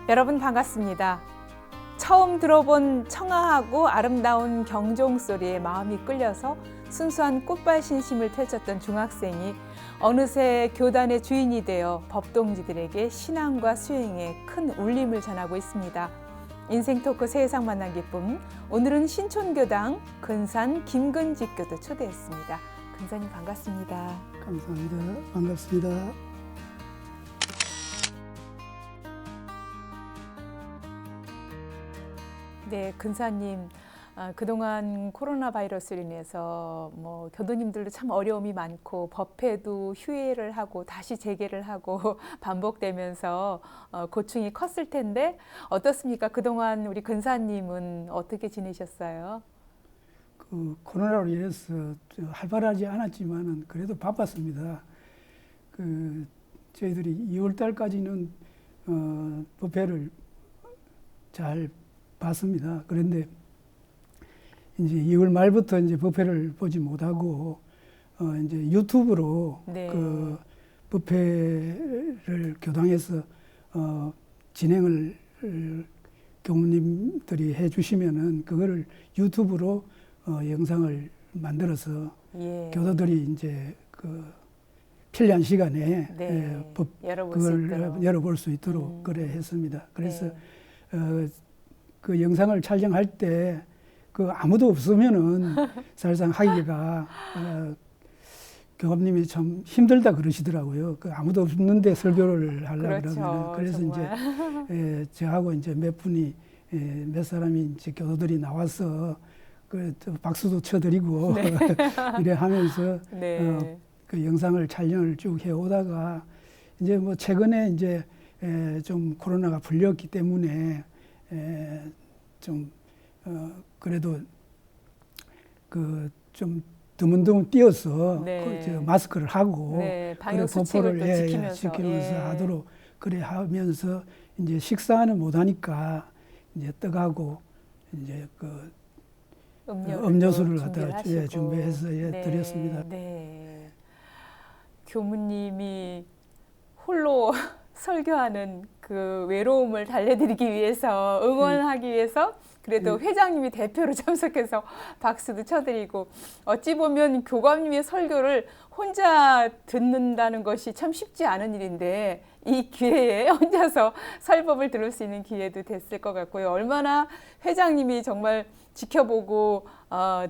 여러분 반갑습니다. 처음 들어본 청아하고 아름다운 경종 소리에 마음이 끌려서 순수한 꽃발 신심을 펼쳤던 중학생이 어느새 교단의 주인이 되어 법동지들에게 신앙과 수행에 큰 울림을 전하고 있습니다. 인생 토크 세상 만난 기쁨, 오늘은 신촌교당 근산 김근직 교도 초대했습니다. 근사님 반갑습니다. 감사합니다. 반갑습니다. 네, 근사님, 그동안 코로나 바이러스로 인해서 교도님들도 참 어려움이 많고 법회도 휴회를 하고 다시 재개를 하고 반복되면서 고충이 컸을 텐데 어떻습니까? 그동안 우리 근사님은 어떻게 지내셨어요? 코로나로 인해서 활발하지 않았지만은 그래도 바빴습니다. 저희들이 2월 달까지는 법회를 잘 봤습니다. 그런데 이제 2월 말부터 이제 법회를 보지 못하고 이제 유튜브로 네. 법회를 교당에서 진행을 교무님들이 해주시면은 그거를 유튜브로 영상을 만들어서 예. 교도들이 이제 편리한 시간에 네. 그걸 열어볼 수 있도록 그래 했습니다. 그래서 네. 그 영상을 촬영할 때 아무도 없으면은 사실상 하기가 교감님이 참 힘들다 그러시더라고요. 아무도 없는데 설교를 하려고 그렇죠. 그러면 그래서 정말. 이제 저하고 이제 몇 사람이 이제 교도들이 나와서 박수도 쳐드리고 네. 이래 하면서 네. 그 영상을 촬영을 쭉 해오다가 이제 최근에 이제 좀 코로나가 풀렸기 때문에 좀 그래도 좀 드문드문 뛰어서 네. 마스크를 하고 네. 방역 수칙을 또 지키면서 하도록 그래 하면서 이제 식사는 못 하니까 이제 떡하고 이제 음료수를 갖다가 준비해서 네. 드렸습니다. 네. 교무님이 홀로 설교하는 그 외로움을 달래드리기 위해서 응원하기 위해서 그래도 회장님이 대표로 참석해서 박수도 쳐드리고 어찌 보면 교감님의 설교를 혼자 듣는다는 것이 참 쉽지 않은 일인데 이 기회에 혼자서 설법을 들을 수 있는 기회도 됐을 것 같고요. 얼마나 회장님이 정말 지켜보고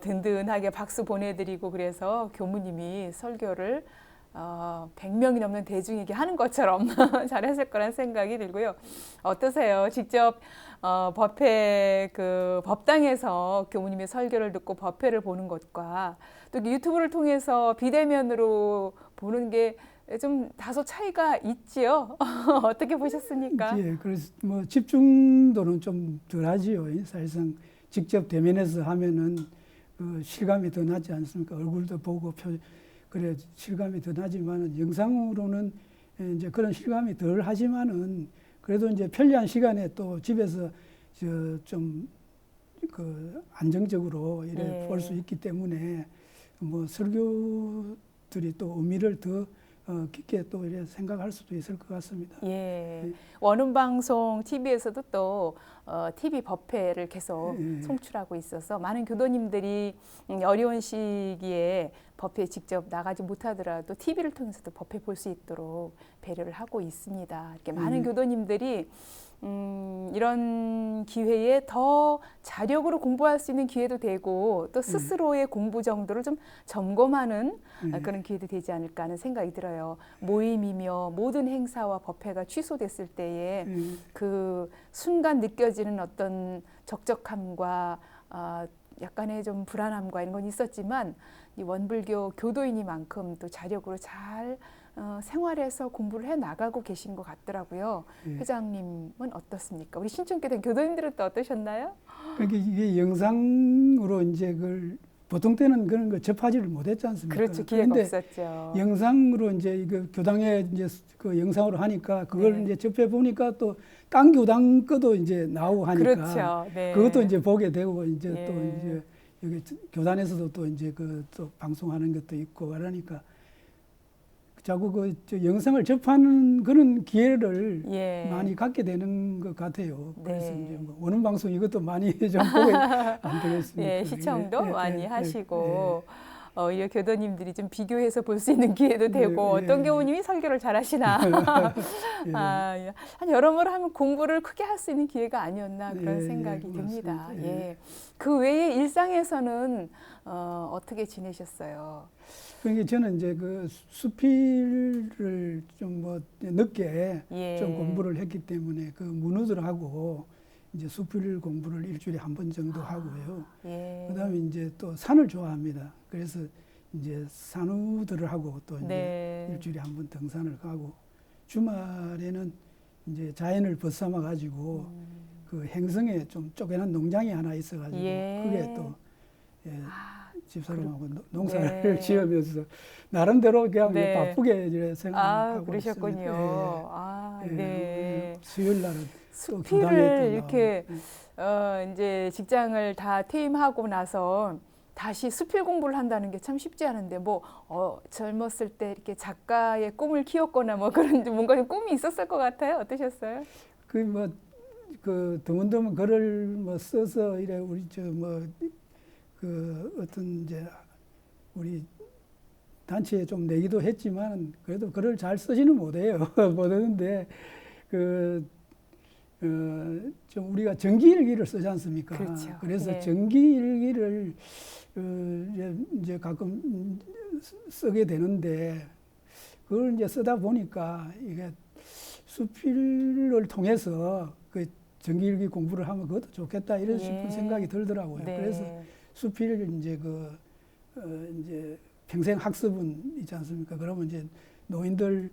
든든하게 박수 보내드리고 그래서 교무님이 설교를 100명이 넘는 대중에게 하는 것처럼 잘했을 거란 생각이 들고요. 어떠세요? 직접 법회 법당에서 교무님의 설교를 듣고 법회를 보는 것과 또 유튜브를 통해서 비대면으로 보는 게 좀 다소 차이가 있지요? 어떻게 보셨습니까? 예, 그래서 집중도는 좀 덜하지요. 사실상 직접 대면해서 하면은 실감이 더 나지 않습니까? 얼굴도 보고 그래 실감이 더 나지만은 영상으로는 이제 그런 실감이 덜 하지만은 그래도 이제 편리한 시간에 또 집에서 좀 안정적으로 이래 볼 수 있기 때문에 설교들이 또 의미를 더 깊게 또 이래 생각할 수도 있을 것 같습니다. 예. 원음방송 TV에서도 또 TV 법회를 계속 송출하고 있어서 많은 교도님들이 어려운 시기에 법회에 직접 나가지 못하더라도 TV를 통해서도 법회 볼 수 있도록 배려를 하고 있습니다. 이렇게 많은 교도님들이 이런 기회에 더 자력으로 공부할 수 있는 기회도 되고 또 스스로의 공부 정도를 좀 점검하는 그런 기회도 되지 않을까 하는 생각이 들어요. 모임이며 모든 행사와 법회가 취소됐을 때에 그 순간 느껴지는 어떤 적적함과 약간의 좀 불안함과 이런 건 있었지만 이 원불교 교도이니만큼 또 자력으로 잘 생활해서 공부를 해 나가고 계신 것 같더라고요. 회장님은 어떻습니까? 우리 신촌교당 교도님들은 또 어떠셨나요? 그러니까 이게 영상으로 이제 보통 때는 그런 걸 접하지를 못했지 않습니까? 그렇죠. 기회가 없었죠. 영상으로 이제 이거 교당에 이제 영상으로 하니까 그걸 네. 이제 접해 보니까 또 딴 교당 것도 이제 나오고 하니까 그렇죠. 네. 그것도 이제 보게 되고 이제 예. 또 이제 여기 교단에서도 또 이제 또 방송하는 것도 있고 그러니까 자꾸 저 영상을 접하는 그런 기회를 예. 많이 갖게 되는 것 같아요. 그래서 네. 이제 뭐 오는 방송 이것도 많이 좀 보게 안 되겠습니까? 예, 시청도 예, 많이 예, 하시고 이 교도님들이 좀 비교해서 볼 수 있는 기회도 네, 되고 예, 어떤 예. 교우님이 설교를 잘하시나 예. 예. 한 여러모로 하면 공부를 크게 할 수 있는 기회가 아니었나 그런 예, 생각이 예, 듭니다. 맞습니다. 예. 그 외에 일상에서는 어떻게 지내셨어요? 그러니까 저는 이제 그 수필을 좀 뭐 늦게 예. 좀 공부를 했기 때문에 그 문우들하고 이제 수필 공부를 일주일에 한 번 정도 하고요. 예. 그다음에 이제 또 산을 좋아합니다. 그래서 이제 산우들하고 또 이제 네. 일주일에 한 번 등산을 가고 주말에는 이제 자연을 벗삼아 가지고 그 행성에 좀 쪼개난 농장이 하나 있어가지고 예. 그게 또 예, 집사람하고 농사를 네. 지으면서 나름대로 그냥 네. 바쁘게 이제 생활하고 그러셨군요. 있습니다. 예, 네. 수요일 날은 또 수필을 교당에 또 이렇게 나오고. 이제 직장을 다 퇴임하고 나서 다시 수필 공부를 한다는 게 참 쉽지 않은데 뭐 젊었을 때 이렇게 작가의 꿈을 키웠거나 뭐 그런 뭔가 좀 꿈이 있었을 것 같아요. 어떠셨어요? 그 뭐 그 드문드문 글을 뭐 써서 이래 우리 저 뭐 그 어떤 이제 우리 단체에 좀 내기도 했지만 그래도 글을 잘 쓰지는 못해요. 못하는데 좀 우리가 정기일기를 쓰지 않습니까? 그렇죠. 그래서 예. 정기일기를 이제 가끔 쓰게 되는데 그걸 이제 쓰다 보니까 이게 수필을 통해서 그 정기일기 공부를 하면 그것도 좋겠다 이런 싶은 생각이 들더라고요. 네. 그래서 수필 이제 이제 평생 학습은 있지 않습니까? 그러면 이제 노인들을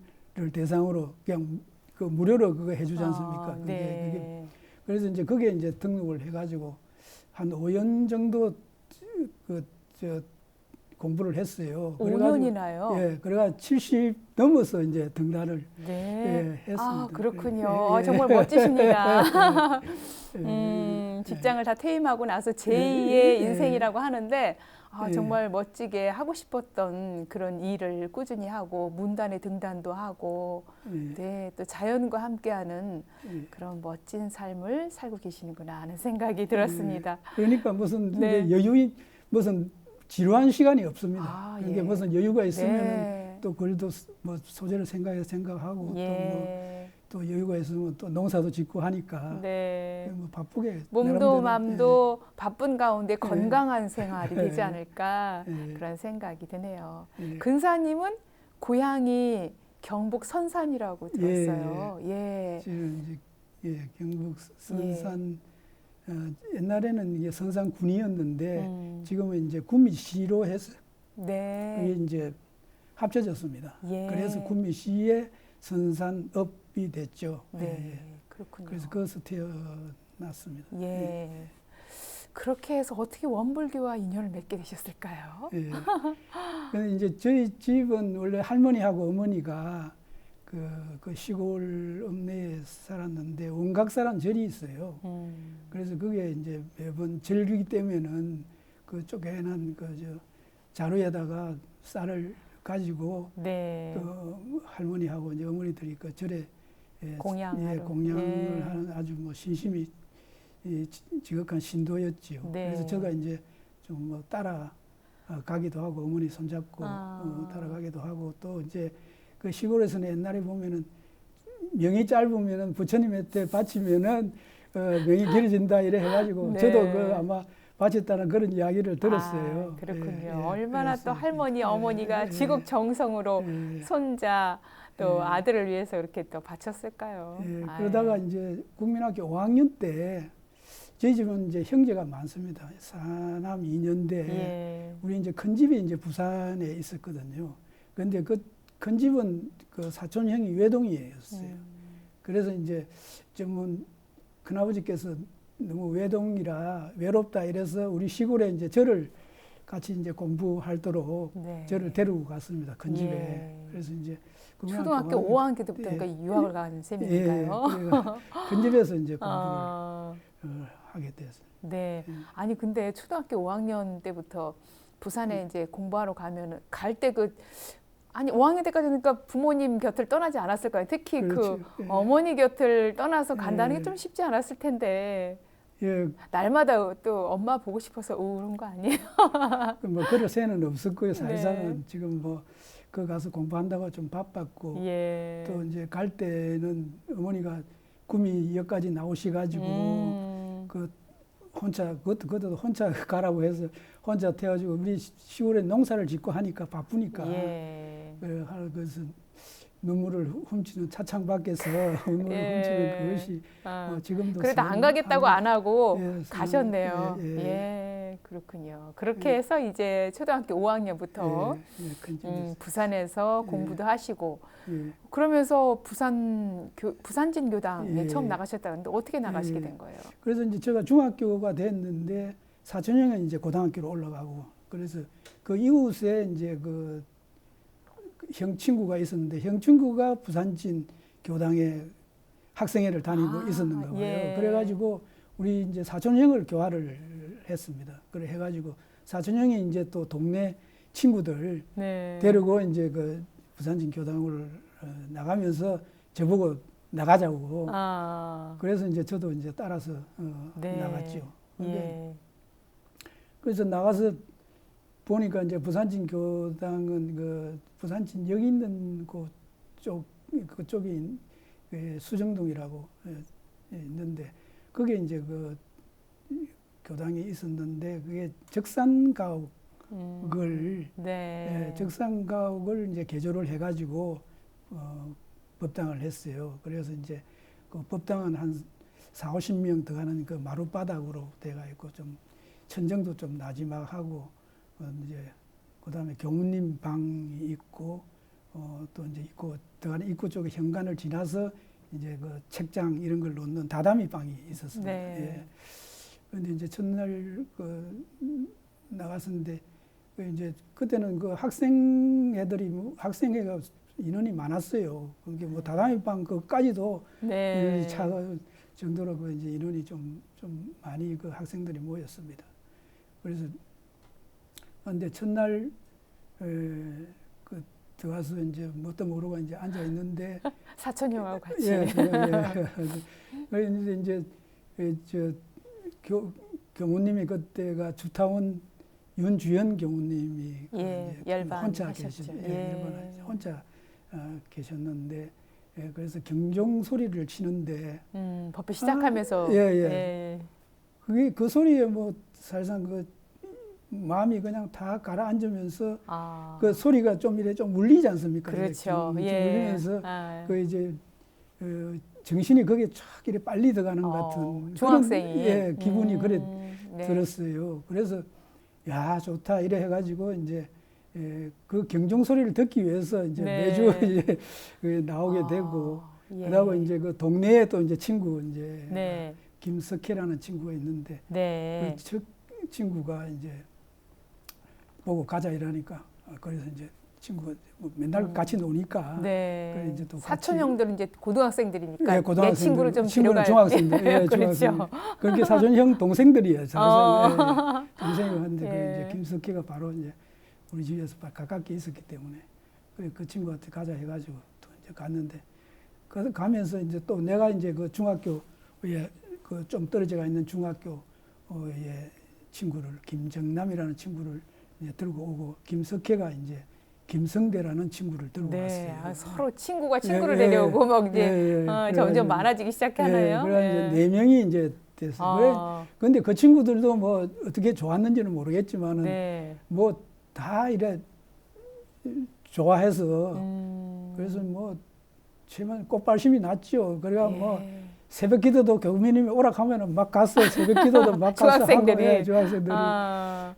대상으로 그냥 그 무료로 그거 해주지 않습니까? 그게 그래서 이제 그게 이제 등록을 해가지고 한 5년 정도 저 공부를 했어요. 5년이나요? 예, 그래가 70 넘어서 이제 등단을 네. 했습니다. 그렇군요. 예. 정말 멋지십니다. 예. 직장을 다 퇴임하고 나서 제2의 예. 인생이라고 하는데 예. 정말 멋지게 하고 싶었던 그런 일을 꾸준히 하고 문단에 등단도 하고 네, 또 자연과 함께하는 그런 멋진 삶을 살고 계시는구나 하는 생각이 들었습니다. 그러니까 무슨 네. 이제 여유 무슨 지루한 시간이 없습니다. 이게 예. 무슨 여유가 있으면 네. 또 글도 뭐 소재를 생각하고 예. 또 여유가 있으면 또 농사도 짓고 하니까 네. 뭐 바쁘게 몸도 나름대로, 마음도 바쁜 가운데 건강한 생활이 되지 않을까 예. 그런 생각이 드네요. 예. 근사님은 고향이 경북 선산이라고 들었어요. 예. 지금 이제 경북 선산 옛날에는 이게 선산군이었는데 지금은 이제 구미시로 해서 네. 그게 이제 합쳐졌습니다. 예. 그래서 구미시의 선산읍이 됐죠. 네. 그렇군요. 그래서 거기서 태어났습니다. 예. 그렇게 해서 어떻게 원불교와 인연을 맺게 되셨을까요? 예. 근데 이제 저희 집은 원래 할머니하고 어머니가 그 시골 읍내에 살았는데 원각사란 절이 있어요. 그래서 그게 이제 매번 절이기 때문에는 그 쪼개난 자루에다가 쌀을 가지고 네. 그 할머니하고 이제 어머니들이 그 절에 공양을 하는 아주 뭐 신심이 지극한 신도였지요. 네. 그래서 제가 이제 좀 뭐 따라 가기도 하고 어머니 손잡고 따라가기도 하고 또 이제 그 시골에서는 옛날에 보면은 명이 짧으면은 부처님한테 바치면은 명이 길어진다 이래 해가지고 네. 저도 그 아마 바쳤다는 그런 이야기를 들었어요. 그렇군요. 얼마나 그래서 또 할머니, 어머니가 지극 정성으로 손자 또 아들을 위해서 이렇게 또 바쳤을까요? 그러다가 이제 국민학교 5학년 때 저희 집은 이제 형제가 많습니다. 사남 2년대. 우리 이제 큰 집이 이제 부산에 있었거든요. 그런데 그 큰 집은 그 사촌 형이 외동이었어요. 그래서 이제 좀 큰아버지께서 너무 외동이라 외롭다 이래서 우리 시골에 이제 저를 같이 이제 공부하도록 저를 데리고 갔습니다. 큰 집에. 그래서 이제 초등학교 5학년 때부터 그러니까 유학을 간 셈인가요? 큰 집에서 이제 공부를 하게 됐어요. 네. 아니 근데 초등학교 5학년 때부터 부산에 이제 공부하러 가면은 갈 때 아니 5학년 때까지 그러니까 부모님 곁을 떠나지 않았을 거예요. 특히 그렇죠. 그 예. 어머니 곁을 떠나서 간다는 예. 게 좀 쉽지 않았을 텐데 예, 날마다 또 엄마 보고 싶어서 우는 거 아니에요? 뭐 그럴 새는 없었고요. 네. 사실상은 지금 뭐 그 가서 공부한다고 좀 바빴고 예. 또 이제 갈 때는 어머니가 구미역까지 나오셔가지고 그 혼자 그것도 혼자 가라고 해서 혼자 태워주고 우리 시골에 농사를 짓고 하니까 바쁘니까 예. 그것은 눈물을 훔치는 차창 밖에서 눈물을 예. 훔치는 그것이 아, 지금도 그래도 안 가겠다고 안 하고 예, 가셨네요. 예, 예, 예. 그렇군요. 그렇게 해서 이제 초등학교 5학년부터 부산에서 예. 공부도 하시고 예. 그러면서 부산진 교당에 예. 처음 나가셨다는데 어떻게 나가시게 예. 된 거예요? 그래서 이제 제가 중학교가 됐는데 사촌형은 이제 고등학교로 올라가고 그래서 그 이웃에 이제 그 형 친구가 있었는데 형 친구가 부산진 교당에 학생회를 다니고 있었는가 봐요. 예. 그래가지고 우리 이제 사촌형을 교화를 했습니다. 그래 해가지고 사촌형이 이제 또 동네 친구들 네. 데리고 이제 그 부산진 교당을 나가면서 저보고 나가자고. 아, 그래서 이제 저도 이제 따라서 네. 나갔죠. 예. 그래서 나가서 보니까 이제 부산진 교당은 그 부산진 여기 있는 그쪽에 수정동이라고 있는데 그게 이제 그 교당이 있었는데 그게 적산가옥을 네. 적산가옥을 이제 개조를 해가지고 법당을 했어요. 그래서 이제 그 법당은 한 40~50명 들어가는 그 마룻바닥으로 돼가 있고 좀 천정도 좀 나지막하고 이제 그다음에 교무님 방이 있고 또 이제 있고 들어가는 입구 쪽에 현관을 지나서 이제 그 책장 이런 걸 놓는 다다미 방이 있었습니다. 네. 예. 그런데 이제 첫날 그 나갔었는데 그 이제 그때는 그 학생회가 인원이 많았어요. 그게 뭐 다다미 방 그까지도 네. 인원이 차 정도로 그 이제 인원이 좀 많이 그 학생들이 모였습니다. 그래서 근데 첫날 그 들어가서 이제 뭣도 모르고 이제 앉아 있는데 사촌형하고 같이. 예. 그래서 이제 저 교무님이 그때가 주타원 윤주연 교무님이 예, 이제 열반 혼자 하셨죠. 열반 혼자 계셨는데 그래서 경종 소리를 치는데 법회 시작하면서. 예. 그게 그 소리에 뭐 사실상 그 마음이 그냥 다 가라앉으면서 그 소리가 좀 이래 좀 울리지 않습니까? 그렇죠. 울리면서 그 이제 정신이 거기에 쫙 이래 빨리 들어가는 것 같은 중학생이 기분이 그래 네. 들었어요. 그래서 야 좋다 이래 해가지고 이제 그 경종 소리를 듣기 위해서 이제 네. 매주 이제 나오게 되고 그러고 이제 그 동네에 또 이제 친구 이제 네. 김석혜라는 친구가 있는데 네. 그 친구가 이제 보고 가자 이러니까 그래서 이제 친구가 뭐 맨날 같이 노니까 네. 그래 이제 또 사촌 형들은 이제 고등학생들이니까 예, 내 친구를 좀 친구는 데려가야 중학생들, 예, 그렇죠. 중학생. 그렇게 사촌형 동생들이에요. 동생이 한데 예. 그 이제 김석희가 바로 이제 우리 집에서 가깝게 있었기 때문에 그 친구한테 가자 해가지고 또 이제 갔는데 그 가면서 이제 또 내가 이제 그 중학교에 그 좀 떨어져가 있는 중학교의 친구를 김정남이라는 친구를 이제 들고 오고 김석혜가 이제 김성대라는 친구를 들고 네. 왔어요. 서로 친구가 친구를 데려오고 막 이제 점점 많아지기 시작하나요? 그래 이제 4명이 이제 됐어요. 그런데 그 친구들도 뭐 어떻게 좋았는지는 모르겠지만은 네. 뭐 다 이래 좋아해서 그래서 뭐 정말 꽃발심이 났죠. 그래가 뭐 새벽 기도도 교무님이 오락하면은 막 갔어. 새벽 기도도 막 가서 중학생들이. 하고, 중학생들이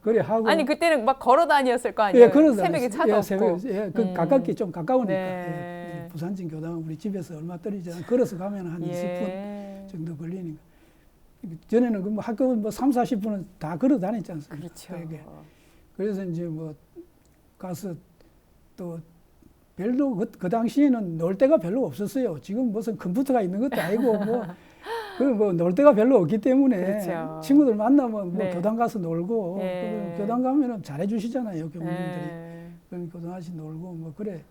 그래 하고. 아니 그때는 막 걸어 다녔을 거 아니에요. 걸어 새벽에 차도 없고. 그 가깝게 좀 가까우니까. 네. 부산진 교당은 우리 집에서 얼마 떨어지지 않아 걸어서 가면 한 20분 정도 걸리니까. 전에는 그 뭐 학교 뭐 30~40분은 다 걸어 다녔지 않습니까? 그렇죠. 그래서 이제 뭐 가서 또 별로 그 당시에는 놀 데가 별로 없었어요. 지금 무슨 컴퓨터가 있는 것도 아니고 뭐 놀 데가 별로 없기 때문에 그렇죠. 친구들 만나면 뭐 네. 교당 가서 놀고 네. 교당 가면은 잘해 주시잖아요, 교무님들이. 그럼 고등학생 놀고 뭐 그래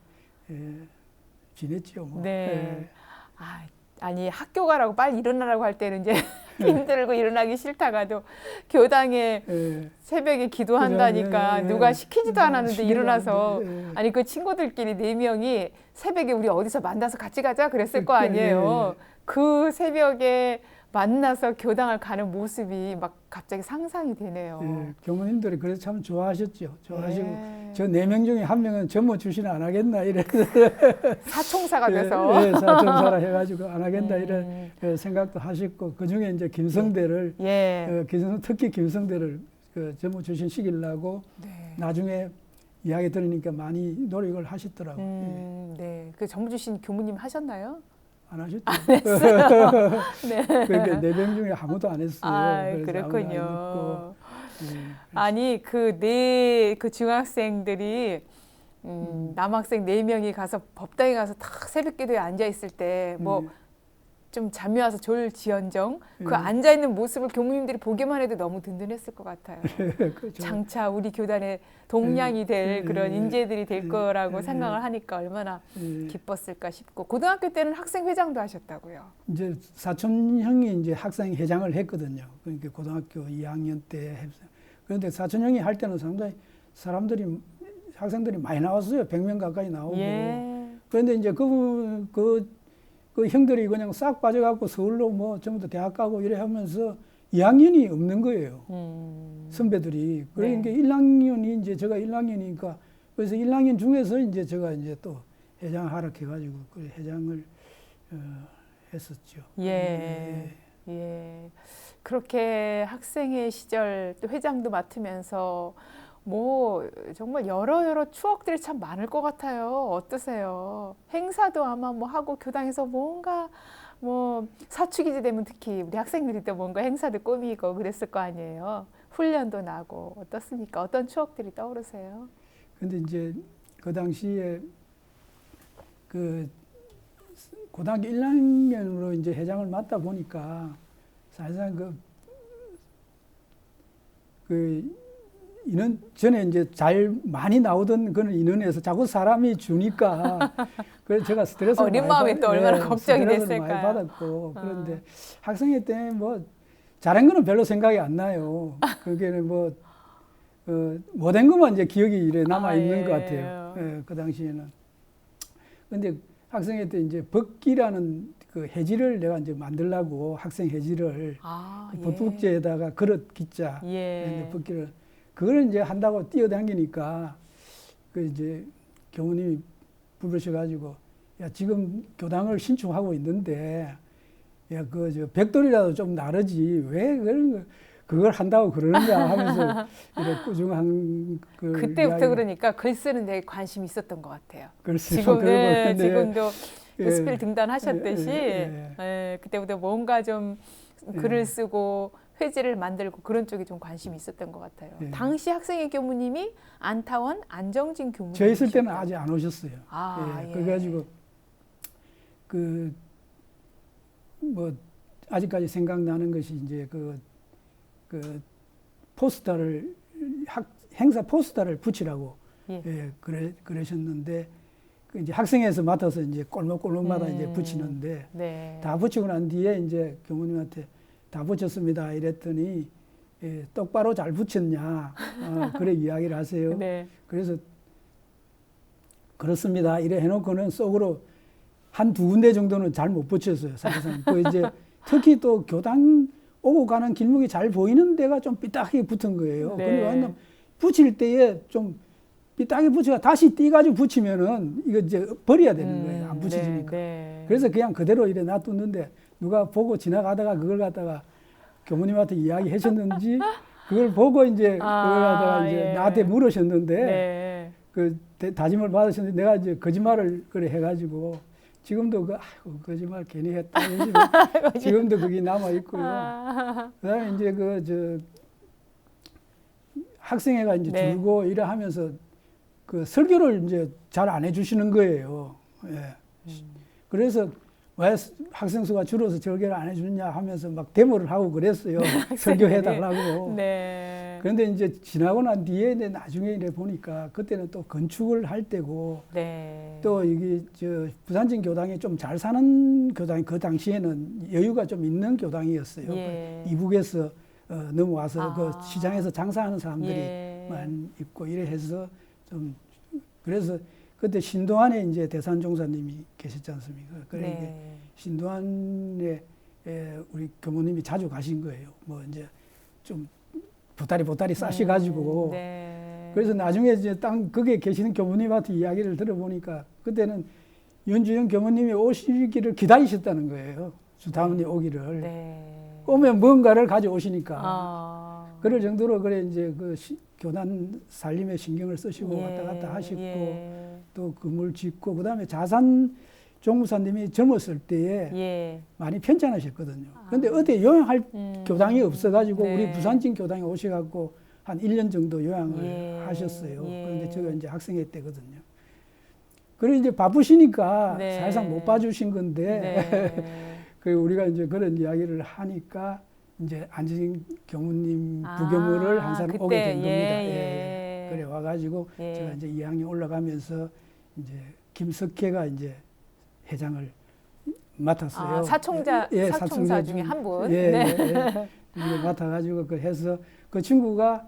지냈죠. 뭐. 네. 아니 학교 가라고 빨리 일어나라고 할 때는 이제 힘들고 일어나기 싫다가도 교당에 새벽에 기도한다니까 누가 시키지도 않았는데 일어나서 아니 그 친구들끼리 4명이 새벽에 우리 어디서 만나서 같이 가자 그랬을 거 아니에요. 그 새벽에 만나서 교당을 가는 모습이 막 갑자기 상상이 되네요. 교무님들이 그래서 참 좋아하셨죠. 좋아하시고 저 4명 중에 한 명은 전무 출신 안 하겠나 이래서 사총사가 돼서 사총사라 해가지고 안 하겠나 이런 생각도 하셨고 그 중에 이제 김성대를 특히 김성대를 그 전무 출신 시키려고 나중에 이야기 들으니까 많이 노력을 하셨더라고요. 네, 그 전무 출신 교무님 하셨나요? 안 하셨죠. 안 했어요. 네. 그러니까 4명 중에 아무도 안 했어요. 그렇군요. 아니 그 중학생들이 남학생 4명이 가서 법당에 가서 딱 새벽기도에 앉아 있을 때 뭐 좀 잠이 와서 졸지언정 그 앉아 있는 모습을 교무님들이 보기만 해도 너무 든든했을 것 같아요. 그렇죠. 장차 우리 교단의 동량이 될 그런 인재들이 될 거라고 생각을 하니까 얼마나 기뻤을까 싶고 고등학교 때는 학생 회장도 하셨다고요. 이제 사촌 형이 이제 학생 회장을 했거든요. 그러니까 고등학교 2학년 때 그런데 사촌 형이 할 때는 상당히 학생들이 많이 나왔어요. 100명 가까이 나오고. 그런데 이제 그 형들이 그냥 싹 빠져갖고 서울로 뭐 전부 다 대학 가고 이래 하면서 2학년이 없는 거예요. 선배들이. 그러니까 1학년이 이제 제가 1학년이니까 그래서 1학년 중에서 이제 제가 이제 또 회장 하락해가지고 그 회장을 했었죠. 그렇게 학생의 시절 또 회장도 맡으면서 뭐 정말 여러 추억들이 참 많을 것 같아요. 어떠세요? 행사도 아마 뭐 하고 교당에서 뭔가 뭐 사춘기 되면 특히 우리 학생들이 또 뭔가 행사도 꾸미고 그랬을 거 아니에요. 훈련도 나고 어떻습니까? 어떤 추억들이 떠오르세요? 근데 이제 그 당시에 그 고등학교 1학년으로 이제 회장을 맡다 보니까 사실상 그 인원 전에 이제 잘 많이 나오던 그런 인원에서 자꾸 사람이 주니까 그래서 제가 스트레스를 어린 마음에 또 얼마나 걱정이 됐을까요? 많이 받았고 그런데 학생회 때 뭐 잘한 거는 별로 생각이 안 나요. 그게 뭐 못한 것만 이제 기억이 이래 남아 있는 것 같아요. 그 당시에는. 근데 학생회 때 이제 법기라는 그 해지를 내가 이제 만들려고 학생 해지를 법국제에다가 그릇 기자 법기를 그걸 이제 한다고 뛰어다니니까 그 이제 교무님이 부르셔가지고 야 지금 교당을 신축하고 있는데 야 그 벽돌이라도 좀 나르지 왜 그걸 한다고 그러느냐 하면서 이렇게 꾸중한 그때부터 이야기. 그러니까 글 쓰는 데 관심이 있었던 것 같아요. 지금도 스필 등단하셨듯이 그때부터 뭔가 좀 글을 쓰고 회지를 만들고 그런 쪽에 좀 관심이 있었던 것 같아요. 당시 학생회 교무님이 안타원 안정진 교무님. 저 있을 때는 아직 안 오셨어요. 그래가지고 뭐 아직까지 생각나는 것이 이제 그 포스터를 행사 포스터를 붙이라고 그러셨는데 그 이제 학생회에서 맡아서 이제 골목골목마다 이제 붙이는데 다 붙이고 난 뒤에 이제 교무님한테 다 붙였습니다. 이랬더니 똑바로 잘 붙였냐 그래 이야기를 하세요. 그래서 그렇습니다. 이래 해놓고는 속으로 한두 군데 정도는 잘 못 붙였어요. 사실상 그 이제 특히 또 교당 오고 가는 길목이 잘 보이는 데가 좀 삐딱하게 붙은 거예요. 그러니까 붙일 때에 좀 삐딱하게 붙여가 다시 띄가지고 붙이면은 이거 이제 버려야 되는 거예요. 안 붙여지니까. 그래서 그냥 그대로 이래 놔뒀는데 누가 보고 지나가다가 그걸 갖다가 교무님한테 이야기하셨는지 그걸 보고 이제 그걸 갖다가 이제 나한테 물으셨는데 그 다짐을 받으셨는데 내가 이제 거짓말을 그래 해가지고 지금도 거짓말 괜히 했다. 지금도 그게 남아 있고요. 그다음에 이제 학생회가 이제 줄고 이래 하면서 그 설교를 이제 잘 안 해주시는 거예요. 그래서 왜 학생 수가 줄어서 절개를 안 해주냐 하면서 막 데모를 하고 그랬어요. 설교해달라고. 네. 그런데 이제 지나고 난 뒤에 나중에 이래 보니까 그때는 또 건축을 할 때고 네. 또 이게 저 부산진 교당이 좀 잘 사는 교당, 그 당시에는 여유가 좀 있는 교당이었어요. 예. 이북에서 넘어와서 아. 그 시장에서 장사하는 사람들이 예. 만 있고 이래 해서 좀 그래서 그때 신도안에 이제 대산 종사님이 계셨지 않습니까? 그래 이게 네. 신도안에 우리 교모님이 자주 가신 거예요. 뭐 이제 좀 보따리 싸셔가지고 네. 그래서 나중에 이제 거기에 계시는 교모님한테 이야기를 들어보니까 그때는 연주영 교모님이 오시기를 기다리셨다는 거예요. 주타문이 오기를. 네. 오면 뭔가를 가져오시니까. 아. 그럴 정도로 그래 이제 그 교단 살림에 신경을 쓰시고 예. 왔다 갔다 하시고 예. 또 건물 짓고 그다음에 자산 종무사님이 젊었을 때에 예. 많이 편찮으셨거든요. 근데 어디 요양할 교당이 없어가지고 네. 우리 부산진 교당에 오셔갖고 한 1년 정도 요양을 예. 하셨어요. 예. 그런데 제가 이제 학생회 때거든요. 그래 이제 바쁘시니까 네. 사실상 못 봐주신 건데 네. 그 우리가 이제 그런 이야기를 하니까 이제 안진영 교무님 부교무를 항상 그때, 오게 된 겁니다. 예. 그래 와가지고 예. 제가 이제 2학년 올라가면서 이제 김석혜가 이제 회장을 맡았어요. 사총사 중에 한 분. 예, 네. 이제 맡아가지고 그 해서 그 친구가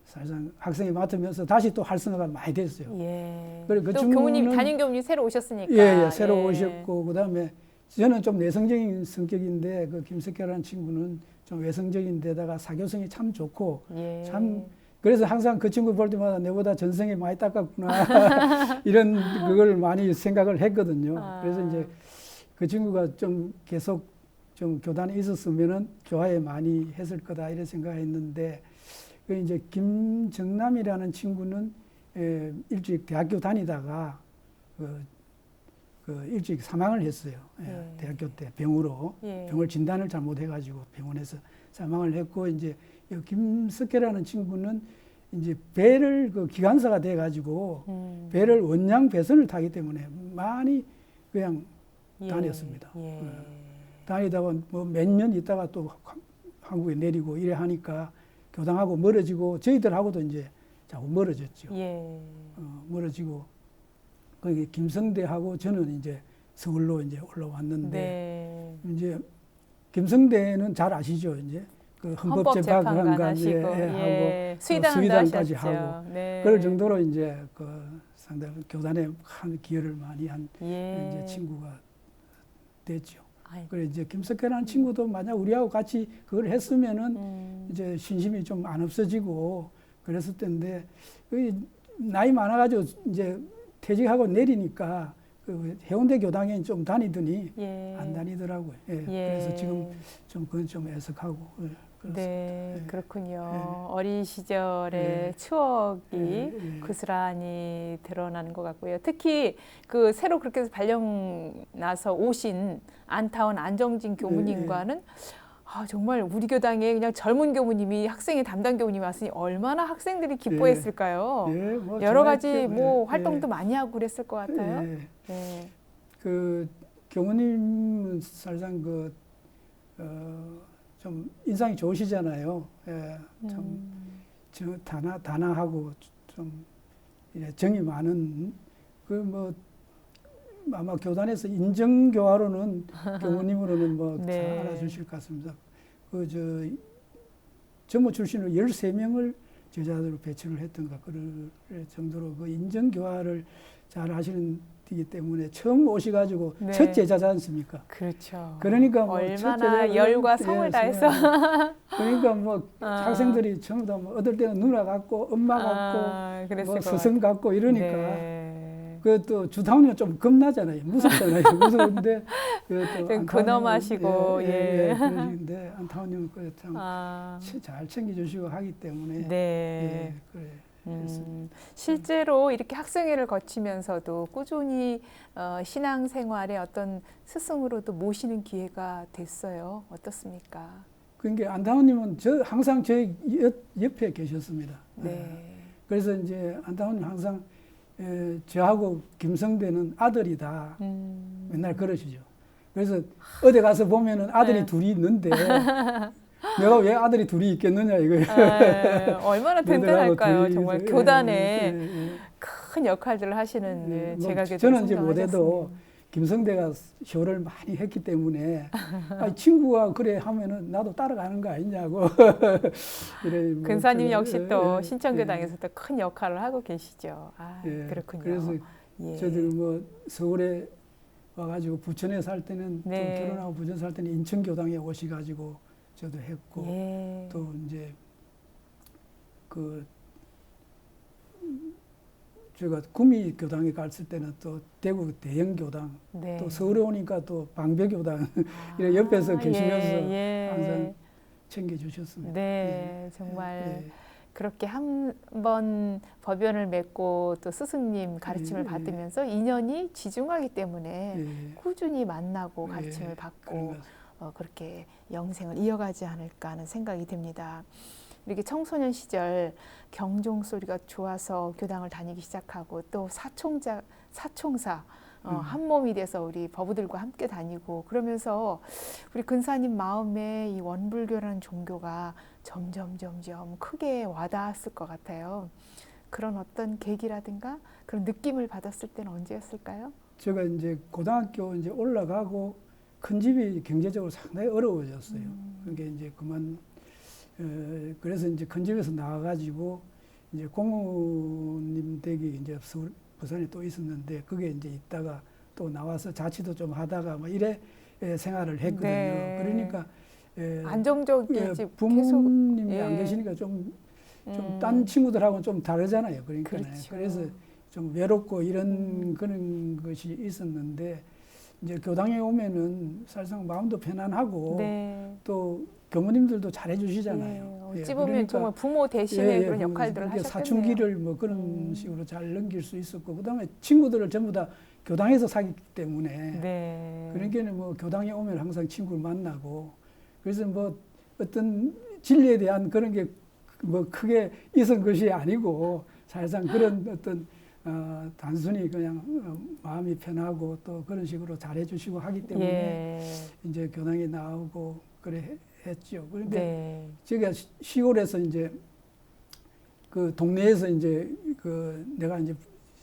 사실상 학생이 맡으면서 다시 또 활성화가 많이 됐어요. 예. 그래, 그 또 친구는 담임 교무님 새로 오셨으니까. 예, 새로 오셨고 그다음에 저는 좀 내성적인 성격인데 그 김석혜라는 친구는 좀 외성적인 데다가 사교성이 참 좋고 예. 참 그래서 항상 그 친구 볼 때마다 내보다 전생에 많이 닦았구나 이런 그걸 많이 생각을 했거든요. 그래서 이제 그 친구가 좀 계속 좀 교단에 있었으면은 교화에 많이 했을 거다 이런 생각했는데 그 이제 김정남이라는 친구는 일찍 대학교 다니다가 그 일찍 사망을 했어요. 대학교 때 병으로 병을 진단을 잘못해가지고 병원에서 사망을 했고 이제 김석혜라는 친구는 이제 배를 그 기관사가 돼가지고 배를 원양 배선을 타기 때문에 많이 그냥 다녔습니다. 다니다가 뭐 몇 년 있다가 또 한국에 내리고 이래 하니까 교당하고 멀어지고 저희들하고도 이제 자꾸 멀어졌죠. 멀어지고 거기 김성대하고 저는 이제 서울로 이제 올라왔는데 이제 김성대는 잘 아시죠 이제 그 헌법재판관 하시고 하고 수의단까지 하고 그럴 정도로 이제 그 상당히 교단에 한 기여를 많이 한 이제 친구가 됐죠. 그래 이제 김석혜라는 친구도 만약 우리하고 같이 그걸 했으면은 이제 신심이 좀 안 없어지고 그랬을 텐데 나이 많아가지고 이제 퇴직하고 내리니까 그 해운대 교당에 좀 다니더니 안 다니더라고요. 그래서 지금 좀 그건 좀 애석하고. 네, 그렇군요. 어린 시절의 추억이 고스란히 드러나는 것 같고요. 특히 그 새로 그렇게 해서 발령 나서 오신 안타원 안정진 교무님과는 정말 우리 교당에 그냥 젊은 교무님이 학생의 담당 교무님이 왔으니 얼마나 학생들이 기뻐했을까요? 뭐 여러 가지 뭐 활동도 많이 하고 그랬을 것 같아요. 그 교무님은 사실상 좀 인상이 좋으시잖아요. 참 단아하고 좀 정이 많은 뭐 아마 교단에서 인정교화로는 교무님으로는 뭐 잘 알아주실 것 같습니다. 전무 출신으로 13명을 제자들로 배치를 했던가 그럴 정도로 그 인정교화를 잘 하시는 이기 때문에 처음 오셔가지고 첫 제자지 않습니까? 그렇죠. 그러니까 뭐 얼마나 열과 성을 다해서 그러니까 뭐 학생들이 전부 다 뭐 어떨 때는 누나 같고 엄마 같고 뭐 스승 같고 이러니까 그 또 주타운이면 좀 겁나잖아요. 무섭잖아요. 무서운데 좀 근엄하시고 그러신데 안타운님은 참 잘 챙겨주시고 하기 때문에 그래. 실제로 이렇게 학생회를 거치면서도 꾸준히 신앙생활의 어떤 스승으로도 모시는 기회가 됐어요. 어떻습니까? 그러니까 안타운님은 항상 제 옆에 계셨습니다. 그래서 이제 안타운님 항상 저하고 김성대는 아들이다. 맨날 그러시죠. 그래서 어디 가서 보면은 아들이 네. 둘이 있는데 내가 왜 아들이 둘이 있겠느냐 이거예요. 얼마나 너희들하고 든든할까요. 둘이 정말 이제, 교단에 큰 역할들을 하시는 뭐 제각의 저는 이제 못해도 김성대가 쇼를 많이 했기 때문에 아니, 친구가 그래 하면은 나도 따라가는 거 아니냐고. 이래 뭐 근사님 역시 또 예, 신천교당에서도 큰 역할을 하고 계시죠. 아, 예. 그렇군요. 그래서 예. 저들 뭐 서울에 와가지고 부천에 살 때는 네. 또 결혼하고 부천 살 때는 인천교당에 오셔가지고 저도 했고 예. 또 이제 그 제가 구미교당에 갔을 때는 또 대구 대형교당 네. 또 서울에 오니까 또 방배교당 이렇게 옆에서 계시면서 예. 항상 챙겨주셨습니다. 네, 정말 예. 그렇게 한 번 법연을 맺고 또 스승님 가르침을 예, 예. 받으면서 인연이 지중하기 때문에 예. 꾸준히 만나고 예, 가르침을 그런 받고 것 그렇게 영생을 이어가지 않을까 하는 생각이 듭니다. 이렇게 청소년 시절 경종 소리가 좋아서 교당을 다니기 시작하고 또 사총사 한 몸이 돼서 우리 법우들과 함께 다니고 그러면서 우리 근사님 마음에 이 원불교라는 종교가 점점 크게 와닿았을 것 같아요. 그런 어떤 계기라든가 그런 느낌을 받았을 때는 언제였을까요? 제가 이제 고등학교 이제 올라가고 큰 집이 경제적으로 상당히 어려워졌어요. 그게 이제 그만 그래서 이제 큰 집에서 나와가지고 이제 공무님 댁이 이제 서울 부산에 또 있었는데 그게 이제 있다가 또 나와서 자취도 좀 하다가 뭐 이래 생활을 했거든요. 네. 그러니까 안정적인 집 부모님이 계속, 안 예. 계시니까 좀 딴 친구들하고는 좀 다르잖아요. 그러니까 그렇죠. 그래서 좀 외롭고 이런 그런 것이 있었는데 이제 교당에 오면은 사실상 마음도 편안하고 네. 또 교무님들도 잘해주시잖아요. 네. 어찌 보면 정말 부모 대신의 그런 역할들을 하셨겠네요. 사춘기를 뭐 그런 식으로 잘 넘길 수 있었고 그다음에 친구들을 전부 다 교당에서 사귀기 때문에 네. 그러니까 뭐 교당에 오면 항상 친구를 만나고 그래서 뭐 어떤 진리에 대한 그런 게 뭐 크게 있은 것이 아니고 사실상 그런 어떤 단순히 그냥 마음이 편하고 또 그런 식으로 잘해주시고 하기 때문에 예. 이제 교당에 나오고 그래 했죠. 그런데 네. 제가 시골에서 이제 그 동네에서 이제 그 내가 이제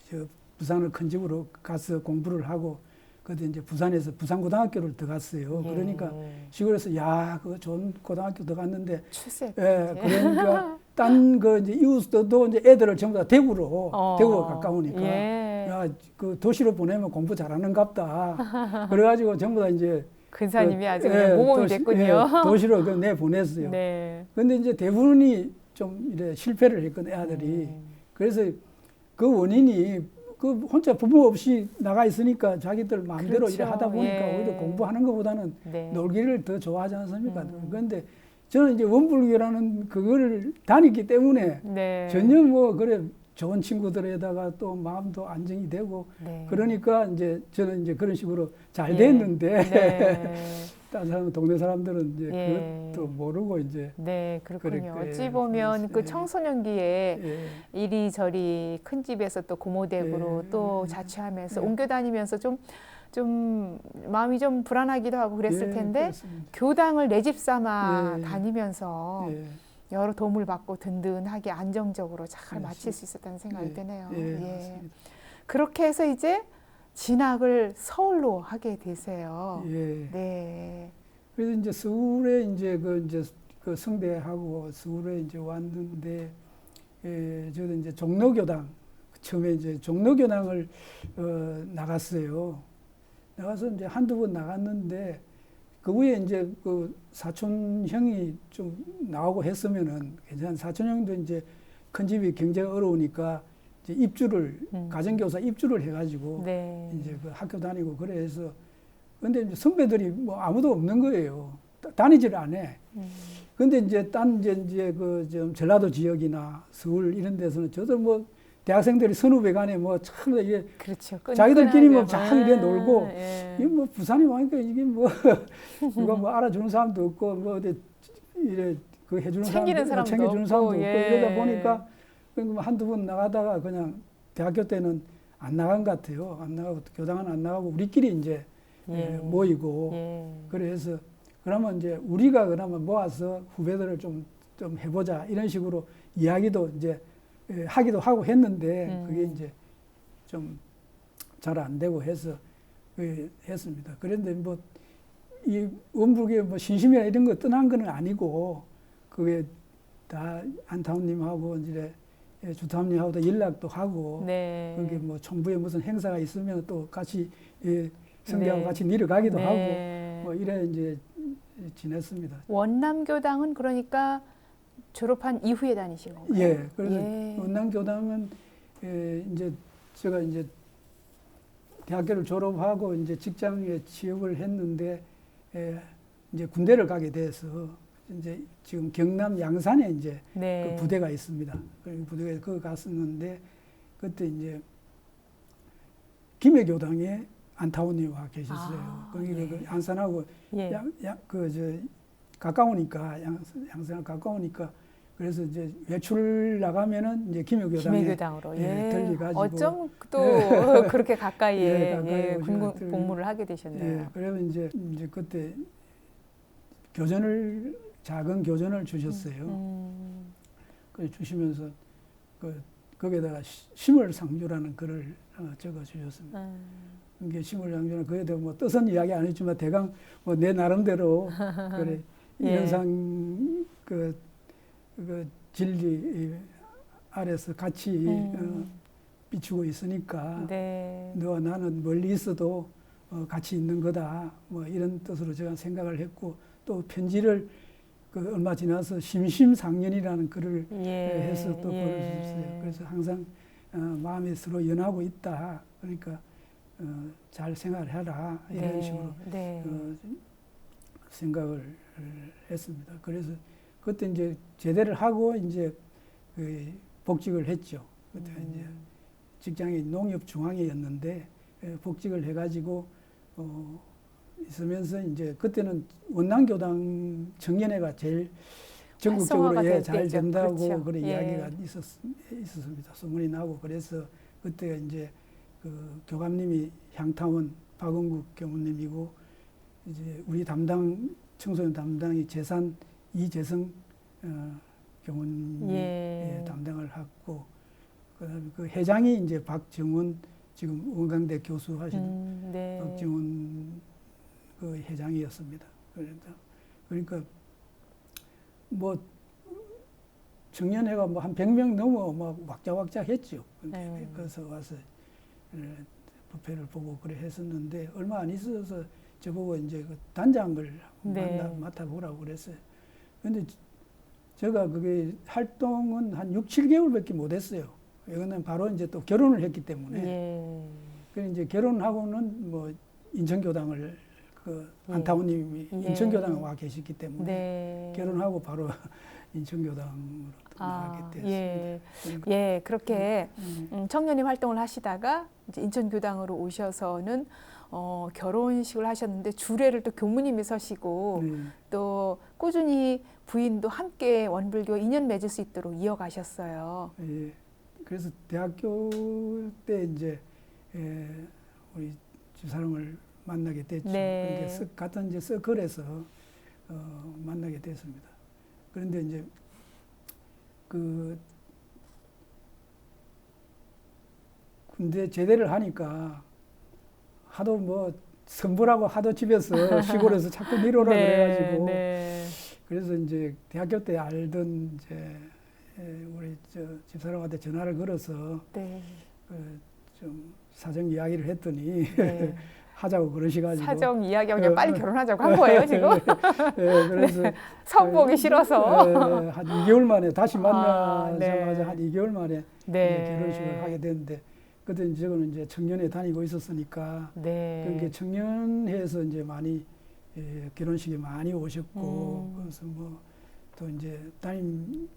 저 부산을 큰 집으로 가서 공부를 하고 그때 이제 부산에서 부산고등학교를 들어갔어요. 예. 그러니까 시골에서 야, 그 좋은 고등학교 들어갔는데 출세. 예, 그러니까 딴 그 이제 이웃도 이제 애들을 전부 다 대구로 대구가 가까우니까 예. 야, 그 도시로 보내면 공부 잘하는갑다. 그래가지고 전부 다 이제 근사님이 아주 모범이 됐군요. 도시로 내 보냈어요. 네. 근데 이제 대부분이 좀 이래 실패를 했거든 애들이. 그래서 그 원인이 그 혼자 부모 없이 나가 있으니까 자기들 마음대로 그렇죠. 일을 하다 보니까 예. 오히려 공부하는 것보다는 네. 놀기를 더 좋아하지 않습니까? 그런데 저는 이제 원불교라는 그거를 다녔기 때문에 네. 전혀 뭐 그래 좋은 친구들에다가 또 마음도 안정이 되고 네. 그러니까 이제 저는 이제 그런 식으로 잘 예. 됐는데 네. 다른 사람 동네 사람들은 이제 예. 그것도 모르고 이제 네, 그렇군요. 그래, 어찌 보면 그 예. 청소년기에 예. 이리저리 큰 집에서 또 고모댁으로 예. 또 자취하면서 예. 옮겨 다니면서 좀 마음이 좀 불안하기도 하고 그랬을 예, 텐데 그렇습니다. 교당을 내 집 삼아 예. 다니면서 예. 여러 도움을 받고 든든하게 안정적으로 잘 그렇습니다. 마칠 수 있었다는 생각이 예. 드네요. 예, 예. 맞습니다. 그렇게 해서 이제 진학을 서울로 하게 되세요. 예. 네. 그래서 이제 서울에 이제 그 성대하고 서울에 이제 왔는데 저도 이제 종로교당 처음에 이제 종로교당을 나갔어요. 나가서 이제 한두 번 나갔는데 그 후에 이제 그 사촌 형이 좀 나오고 했으면은 괜찮은 사촌 형도 이제 큰 집이 경제가 어려우니까 이제 입주를 가정교사 입주를 해가지고 네. 이제 그 학교 다니고 그래서 근데 이제 선배들이 뭐 아무도 없는 거예요. 다니지를 않아. 근데 이제 딴 이제 그 좀 전라도 지역이나 서울 이런 데서는 저도 뭐 대학생들이 선후배간에 뭐 참 이게 그렇죠. 자기들끼리 뭐 끈끈하게. 잘 이래 놀고 예. 이게 뭐 부산에 와니까 이게 뭐 누가 뭐 알아주는 사람도 없고 뭐 어디 이래 그 해주는 챙기는 사람도 사람도 챙겨주는 사람도 없고 예. 이러다 보니까 한두 번 나가다가 그냥 대학교 때는 안 나간 것 같아요. 안 나가고 교당은 안 나가고 우리끼리 이제 모이고 그래서 그러면 이제 우리가 그러면 모아서 후배들을 좀 해보자 이런 식으로 이야기도 이제 하기도 하고 했는데 그게 이제 좀 잘 안 되고 해서 했습니다. 그런데 뭐 이 원불교 뭐 신심이나 이런 거 떠난 거는 아니고 그게 다 안타운님하고 이제 주타운님하고도 연락도 하고 그게 뭐 총부에 무슨 행사가 있으면 또 같이 성대하고 같이 내려가기도 하고 뭐 이래 이제 지냈습니다. 원남교당은 그러니까 졸업한 이후에 다니신 건가요? 예, 그래서 원남교당은 이제 제가 이제 대학교를 졸업하고 이제 직장에 취업을 했는데 이제 군대를 가게 돼서 이제 지금 경남 양산에 이제 그 부대가 있습니다. 그 부대에 그 갔었는데 그때 이제 김해교당에 안타원이 와 계셨어요. 거기가 그 양산하고 가까우니까 양산하고 가까우니까 그래서 이제 외출 나가면은 이제 김해교당으로 들리가지고 어쩜 또 그렇게 가까이에 복무를 하게 되셨네요. 그러면 이제 그때 작은 교전을 주셨어요. 그 주시면서 거기에다가 심을상주라는 글을 적어 주셨습니다. 이게 심을상주는 그에 대해 뭐 뜻은 이야기 안 했지만 대강 뭐 내 나름대로 그래 이런상 그 진리 아래서 같이 비추고 있으니까 너와 나는 멀리 있어도 같이 있는 거다. 뭐 이런 뜻으로 제가 생각을 했고 또 편지를 얼마 지나서 심심상년이라는 글을 해서 또 보내주셨어요. 그래서 항상 마음이 서로 연하고 있다. 그러니까 잘 생활해라 이런 식으로 생각을 했습니다. 그래서 그때 이제 제대를 하고 이제 복직을 했죠. 그때 이제 직장이 농협중앙회였는데 복직을 해가지고 있으면서 이제 그때는 원남교당 청년회가 제일 전국적으로 잘 된다고 그렇죠. 그런 이야기가 있었습니다. 소문이 나고 그래서 그때 이제 그 교감님이 향타원 박원국 교무님이고 이제 우리 청소년 담당이 재산 이재성 교무님이 담당을 하고 그다음에 그 회장이 이제 박정원 지금 원광대 교수 하시는 박정원 그 회장이었습니다. 그러니까 뭐 청년회가 뭐 한 100명 넘어 뭐 왁자왁자했죠. 그래서 와서 부패를 보고 그래 했었는데 얼마 안 있어서 저보고 이제 그 단장을 맡아보라고 그랬어요. 근데 제가 그게 활동은 한 6, 7개월밖에 못 했어요. 이거는 바로 이제 또 결혼을 했기 때문에. 그래서 이제 결혼하고는 뭐 인천교당을 안타우님이 인천교당에 와 계셨기 때문에 결혼하고 바로 인천교당으로 나가게 됐습니다. 그렇게 청년이 활동을 하시다가 이제 인천교당으로 오셔서는 결혼식을 하셨는데 주례를 또 교무님이 서시고 또 꾸준히 부인도 함께 원불교 인연 맺을 수 있도록 이어가셨어요. 그래서 대학교 때 이제 우리 집사람을 만나게 됐죠. 그러니까 같은 이제 서클에서 만나게 됐습니다. 그런데 이제 그 군대 제대를 하니까 하도 뭐 선불하고 하도 집에서 시골에서 자꾸 내려오라 그래가지고 그래서 이제 대학교 때 알던 이제 우리 집사람한테 전화를 걸어서 좀 사정 이야기를 했더니 하자고 그러시가지고 사정 이야기하고 그냥 빨리 결혼하자고 한 거예요 지금? 그래서 선보기 싫어서 한 2개월 만에 다시 만나자마자 한 2개월 만에 이제 결혼식을 하게 됐는데 그때 이제 저는 이제 청년회 다니고 있었으니까 그러니까 청년회에서 이제 많이 결혼식에 많이 오셨고 그래서 뭐 또 이제 담임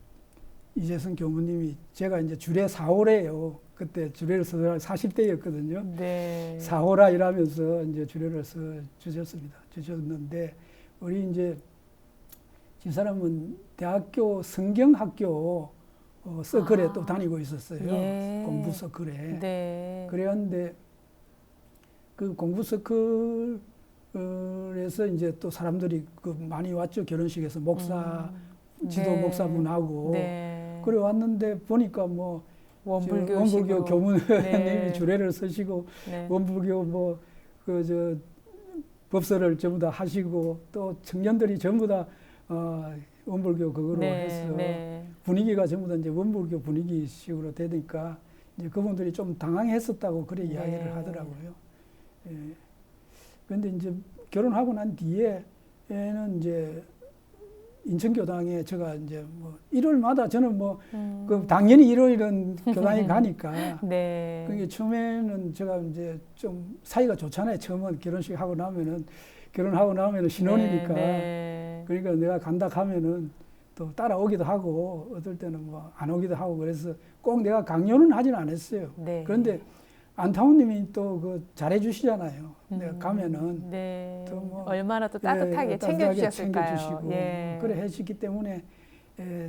이재성 교무님이 제가 이제 주례 4호래요. 그때 주례를 써 40대였거든요. 4호라 이러면서 이제 주례를 써 주셨는데 우리 이제 집사람은 대학교 성경학교 서클에 또 다니고 있었어요. 예. 공부 서클에. 네. 그랬는데 그 공부 서클에서 이제 또 사람들이 그 많이 왔죠. 결혼식에서 목사, 지도 네. 목사분하고. 네. 그래 왔는데 보니까 뭐 원불교식으로. 원불교 교무님이 네. 주례를 서시고 네. 원불교 뭐 그 저 법설을 전부 다 하시고 또 청년들이 전부 다 원불교 그거로 네. 해서 네. 분위기가 전부 다 이제 원불교 분위기식으로 되니까 이제 그분들이 좀 당황했었다고 그래 네. 이야기를 하더라고요. 예. 그런데 이제 결혼하고 난 뒤에는 이제 인천교당에 제가 이제 뭐 일요일마다 저는 뭐 그 당연히 일요일은 교당에 가니까 네. 그게 처음에는 제가 이제 좀 사이가 좋잖아요. 처음은 결혼식 하고 나면은 결혼하고 나면은 신혼이니까 네. 그러니까 내가 간다 하면은 또 따라오기도 하고 어떨 때는 뭐 안 오기도 하고 그래서 꼭 내가 강요는 하지는 않았어요. 네. 그런데 안타운님이 또 그 잘해주시잖아요. 내가 가면은 네. 또 뭐 얼마나 또 따뜻하게 예, 챙겨주셨을까요? 챙겨주시고 예. 그래 해주시기 때문에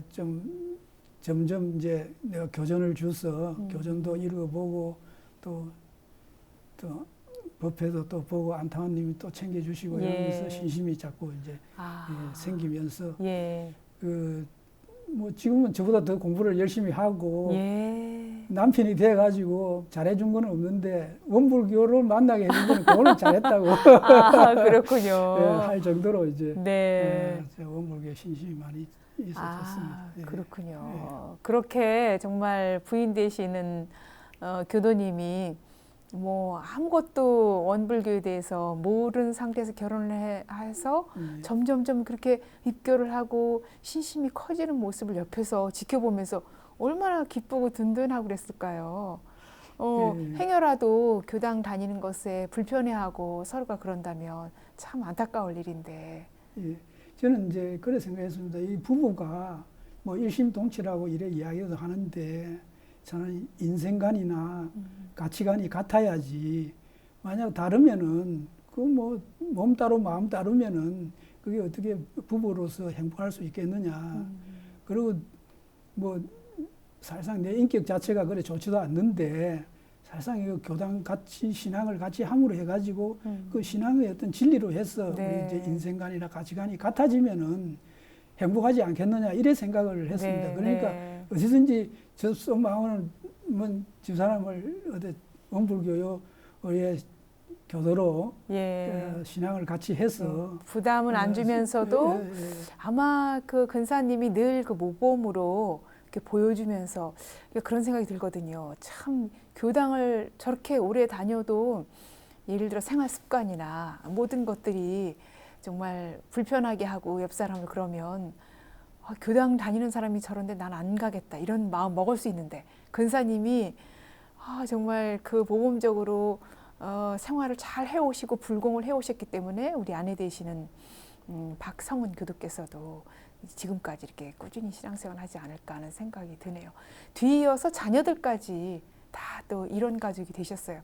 좀 점점 이제 내가 교전을 줘서 교전도 이루어보고 또 법회도 또 보고 안타원님이 또 챙겨주시고 예. 이러면서 신심이 자꾸 이제 생기면서 예. 뭐 지금은 저보다 더 공부를 열심히 하고 예. 남편이 돼가지고 잘해준 건 없는데 원불교를 만나게 해준 거는 그거는 잘했다고 아, 그렇군요. 할 정도로 이제 네. 원불교 신심이 많이 있었습니다. 예. 그렇군요. 그렇게 정말 부인 되시는 교도님이 뭐 아무것도 원불교에 대해서 모르는 상태에서 결혼을 해서 점점점 그렇게 입교를 하고 신심이 커지는 모습을 옆에서 지켜보면서 얼마나 기쁘고 든든하고 그랬을까요? 행여라도 교당 다니는 것에 불편해하고 서로가 그런다면 참 안타까울 일인데. 예. 저는 이제 그래 생각했습니다. 이 부부가 뭐 일심동체라고 이래 이야기도 하는데 저는 인생관이나 가치관이 같아야지 만약 다르면은 그 뭐 몸 따로 마음 따르면은 그게 어떻게 부부로서 행복할 수 있겠느냐. 그리고 뭐 사실상 내 인격 자체가 그래 좋지도 않는데 사실상 이 교당 같이 신앙을 같이 함으로 해가지고 그 신앙의 어떤 진리로 해서 네. 우리 이제 인생관이나 가치관이 같아지면은 행복하지 않겠느냐 이래 생각을 했습니다. 네, 그러니까 네. 어디든지 저 속마음은 뭐 집사람을 어디 원불교의 교도로 예. 신앙을 같이 해서 부담을 안 주면서도 아마 그 근사님이 늘 그 모범으로 이렇게 보여주면서 그런 생각이 들거든요. 참 교당을 저렇게 오래 다녀도 예를 들어 생활 습관이나 모든 것들이 정말 불편하게 하고 옆 사람을 그러면 교당 다니는 사람이 저런데 난 안 가겠다 이런 마음 먹을 수 있는데 근사님이 정말 그 모범적으로 생활을 잘 해오시고 불공을 해오셨기 때문에 우리 아내 되시는 박성은 교도께서도 지금까지 이렇게 꾸준히 신앙생활 하지 않을까 하는 생각이 드네요. 뒤이어서 자녀들까지 다 또 이런 가족이 되셨어요.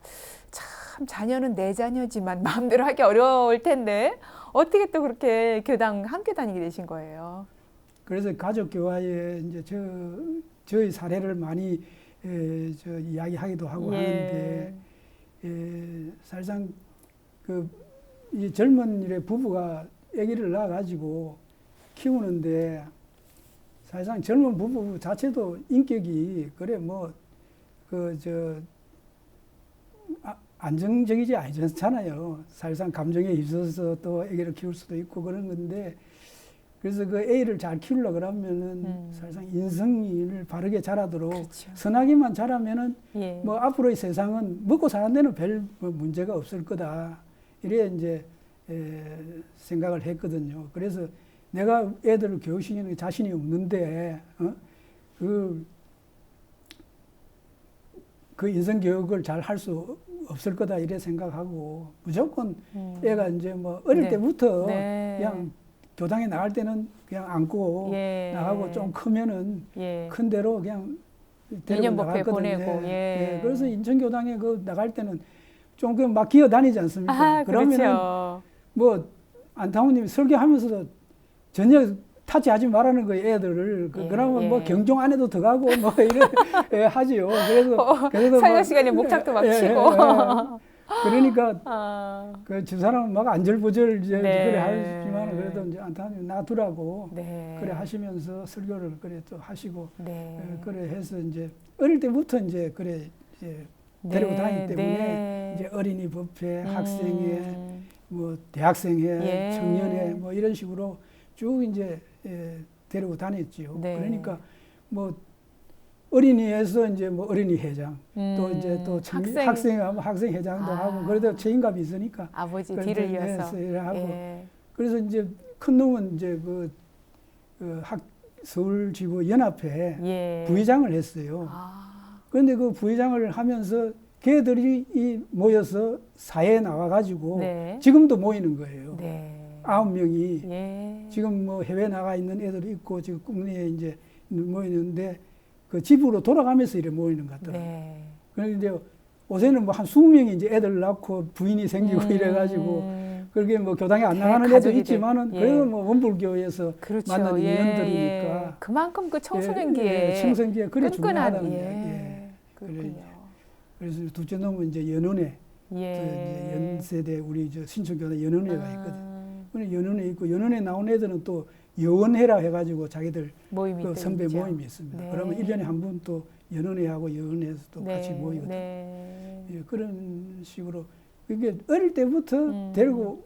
참 자녀는 내 자녀지만 마음대로 하기 어려울 텐데 어떻게 또 그렇게 교당 함께 다니게 되신 거예요? 그래서 가족교화에 이제 저의 사례를 많이 이야기하기도 하고 하는데 사실상 이 젊은 일에 부부가 아기를 낳아가지고 키우는데 사실상 젊은 부부 자체도 인격이 그래 안정적이지 않잖아요. 사실상 감정에 휩싸여서 또 아기를 키울 수도 있고 그런 건데 그래서 그 애를 잘 키우려고 그러면은 사실상 인성을 바르게 자라도록 그렇죠. 선하게만 자라면은 예. 뭐 앞으로의 세상은 먹고 사는 데는 별 문제가 없을 거다. 이래 이제 생각을 했거든요. 그래서 내가 애들을 교육시키는 자신이 없는데 그 인성 교육을 잘 할 수 없을 거다 이래 생각하고 무조건 애가 이제 뭐 어릴 네. 때부터 네. 그냥 교당에 나갈 때는 그냥 안고 나가고 좀 크면은 큰 대로 그냥 데리고 나갔거든요. 보내고 그래서 인천교당에 나갈 때는 좀 막 기어 다니지 않습니까? 그러면은 그렇죠. 뭐 안타우님이 설교하면서도 전혀 타치하지 말라는 거예요, 애들을. 예, 그러면 뭐 예. 경종 안에도 들어가고 뭐 이래 예, 하지요. 그래서 설교 뭐, 시간에 목탁도 막 예, 예, 치고. 예. 그러니까 아, 그 집사람은 막 안절부절 이제 네. 그래 하지만 그래도 이제 안타는 놔두라고 네. 그래 하시면서 설교를 그래 또 하시고 네. 그래 해서 이제 어릴 때부터 이제 그래 이제 데리고 다니기 때문에 네. 이제 어린이 법회, 학생회, 음. 뭐 대학생회, 예. 청년회 뭐 이런 식으로 쭉 이제 데리고 다녔지요. 네. 그러니까 뭐 어린이에서 이제 뭐 어린이 회장 또 이제 또 학생하면 학생 회장도 하고 그래도 책임감이 있으니까 아버지 그래서 뒤를 이제 이어서. 하고 예. 그래서 이제 큰 놈은 이제 서울지구 연합회 예. 부회장을 했어요. 아. 그런데 그 부회장을 하면서 걔들이 모여서 사회에 나와가지고 네. 지금도 모이는 거예요. 네. 9명이 예. 지금 뭐 해외 나가 있는 애들이 있고 지금 국내에 이제 모이는데 그 집으로 돌아가면서 이래 모이는 것 같더라고요. 네. 그런데 이제 요새는 뭐 한 20명이 이제 애들 낳고 부인이 생기고 이래가지고 그렇게 뭐 교당에 안 나가는 애도 있지만은 예. 그래도 뭐 원불교에서 그렇죠. 만나는 예, 인연들이니까 예. 그만큼 그 청소년기에 청소년기에 그래 끈끈한 중요하다는 예. 게 그렇군요. 그래서 둘째 놈은 이제 연원회 저 예. 이제 연세대 우리 저 신천교회 연원회가 있거든. 아, 그래 연원회 있고 연원회 나온 애들은 또 여원회라 해가지고 자기들 모임이 그 또 선배 있죠. 모임이 있습니다. 네. 그러면 1년에 한 번 또 연원회하고 여원회에서 또 네. 같이 모이거든요. 네. 예, 그런 식으로 이게 어릴 때부터 음. 데리고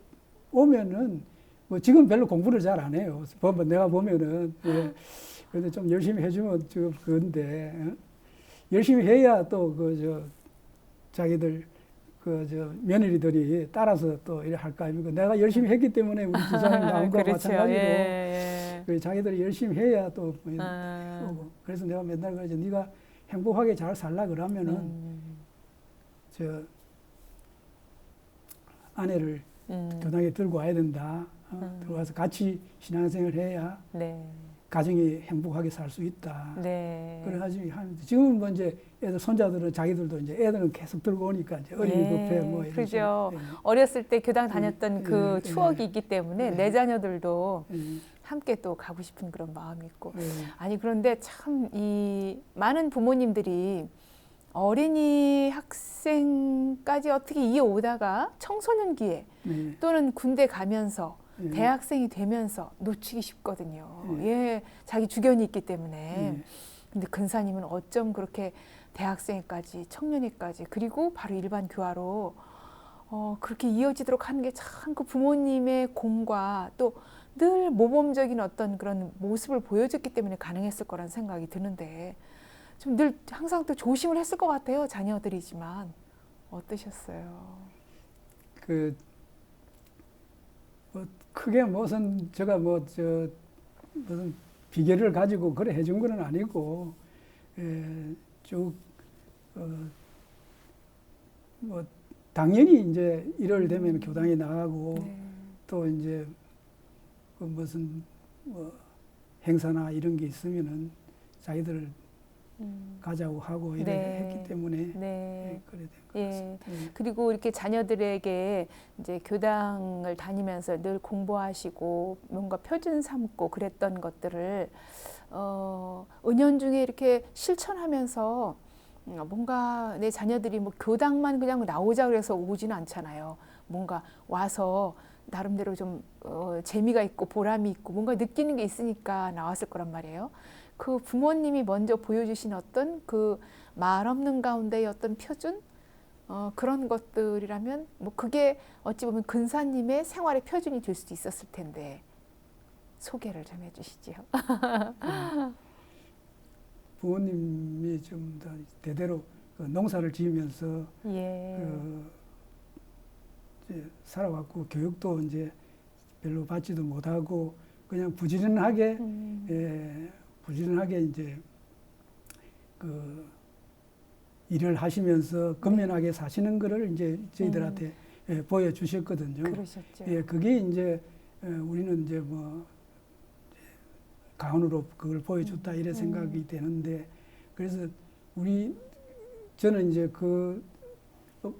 오면은 뭐 지금 별로 공부를 잘 안 해요. 보면 내가 보면은 예, 근데 좀 열심히 해주면 지금 그건데 열심히 해야 또 그 저 자기들 그 저 며느리들이 따라서 또 이래 할까 아닙니까? 내가 열심히 했기 때문에 우리 집사람이 나온 거와 그렇죠. 마찬가지로 예, 그 자기들이 열심히 해야 또 뭐 아. 오고. 그래서 내가 맨날 그러죠. 네가 행복하게 잘 살라 그러면은 음. 저 아내를 음. 교당에 들고 와야 된다. 들어와서 같이 신앙생활을 해야 네. 가정이 행복하게 살 수 있다. 네. 그래가지고 하는데 지금은 뭐 이제 애들 손자들은 자기들도 이제 애들은 계속 들고 오니까 이제 어린이 법회 뭐 이런 그죠. 식으로. 어렸을 때 교당 다녔던 그 예, 추억이 예. 있기 때문에 예. 내 자녀들도 예, 함께 또 가고 싶은 그런 마음이 있고. 예, 아니 그런데 참 이 많은 부모님들이 어린이 학생까지 어떻게 이어오다가 청소년기에 예, 또는 군대 가면서 예. 대학생이 되면서 놓치기 쉽거든요. 예. 예, 자기 주견이 있기 때문에. 예. 근데 근사님은 어쩜 그렇게 대학생까지 청년회까지 그리고 바로 일반 교화로 그렇게 이어지도록 하는 게 참 그 부모님의 공과 또 늘 모범적인 어떤 그런 모습을 보여줬기 때문에 가능했을 거란 생각이 드는데 좀 늘 항상 또 조심을 했을 것 같아요. 자녀들이지만 어떠셨어요? 그 뭐 크게 무슨 제가 뭐 저 무슨 비결을 가지고 그래 해준 건 아니고 쭉 뭐 당연히 이제 1월 되면 교당에 나가고 네. 또 이제 그 무슨 뭐 행사나 이런 게 있으면은 자기들 가자고 하고 이래 네. 했기 때문에 네. 그래 된 것 예. 같습니다. 예. 그리고 이렇게 자녀들에게 이제 교당을 다니면서 늘 공부하시고 뭔가 표준 삼고 그랬던 것들을 은연중에 이렇게 실천하면서 뭔가 내 자녀들이 뭐 교당만 그냥 나오자 그래서 오지는 않잖아요. 뭔가 와서 나름대로 좀 재미가 있고 보람이 있고 뭔가 느끼는 게 있으니까 나왔을 거란 말이에요. 그 부모님이 먼저 보여주신 어떤 그 말 없는 가운데의 어떤 표준 그런 것들이라면 뭐 그게 어찌 보면 근사님의 생활의 표준이 될 수도 있었을 텐데 소개를 좀 해주시지요. 부모님이 좀 더 대대로 그 농사를 지으면서 예. 이제 살아왔고 교육도 이제 별로 받지도 못하고 그냥 부지런하게 부지런하게 이제 그 일을 하시면서 건면하게 사시는 거를 이제 저희들한테 보여주셨거든요. 그러셨죠. 예, 그게 이제 우리는 이제 뭐 가훈으로 그걸 보여줬다 이래 생각이 되는데 그래서 저는 이제 그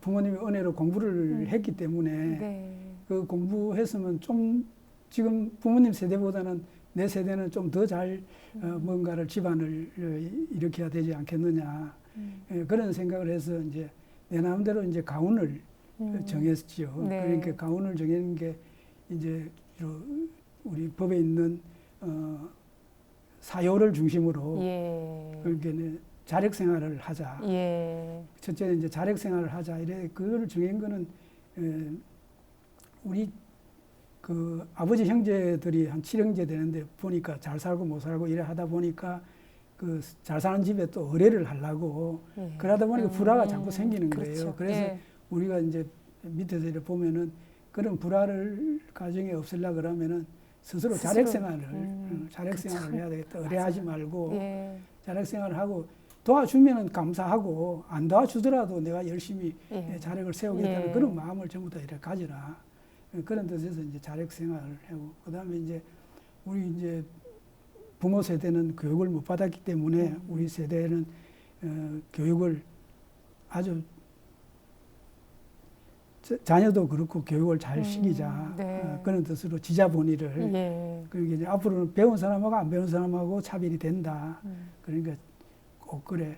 부모님의 은혜로 공부를 했기 때문에 네. 그 공부했으면 좀 지금 부모님 세대보다는 내 세대는 좀 더 잘 뭔가를 집안을 일으켜야 되지 않겠느냐 그런 생각을 해서 이제 내 마음대로 이제 가훈을 정했지요. 네. 그러니까 가훈을 정하는 게 이제 주로 우리 법에 있는 사요를 중심으로 예. 그렇게 자력 생활을 하자. 예. 첫째는 이제 자력 생활을 하자. 이래 그거를 정한 거는 우리 그 아버지 형제들이 한 7형제 되는데 보니까 잘 살고 못 살고 이래 하다 보니까 그 잘 사는 집에 또 의뢰를 하려고 예. 그러다 보니까 불화가 자꾸 생기는 그렇죠. 거예요. 그래서 예. 우리가 이제 밑에서 이렇게 보면은 그런 불화를 가정에 없애려 그러면은 스스로 스스로, 자력 생활을 자력 생활을 해야 되겠다. 의뢰하지 말고 예. 자력 생활을 하고 도와주면은 감사하고 안 도와주더라도 내가 열심히 예. 자력을 세우겠다는 예. 그런 마음을 전부 다 이렇게 가져라. 그런 뜻에서 이제 자력 생활을 하고 그다음에 이제 우리 이제 부모 세대는 교육을 못 받았기 때문에 우리 세대는 교육을 아주 자녀도 그렇고 교육을 잘 시키자 네. 그런 뜻으로 지자본의를 예. 그리고 이제 앞으로는 배운 사람하고 안 배운 사람하고 차별이 된다. 그러니까 꼭 그래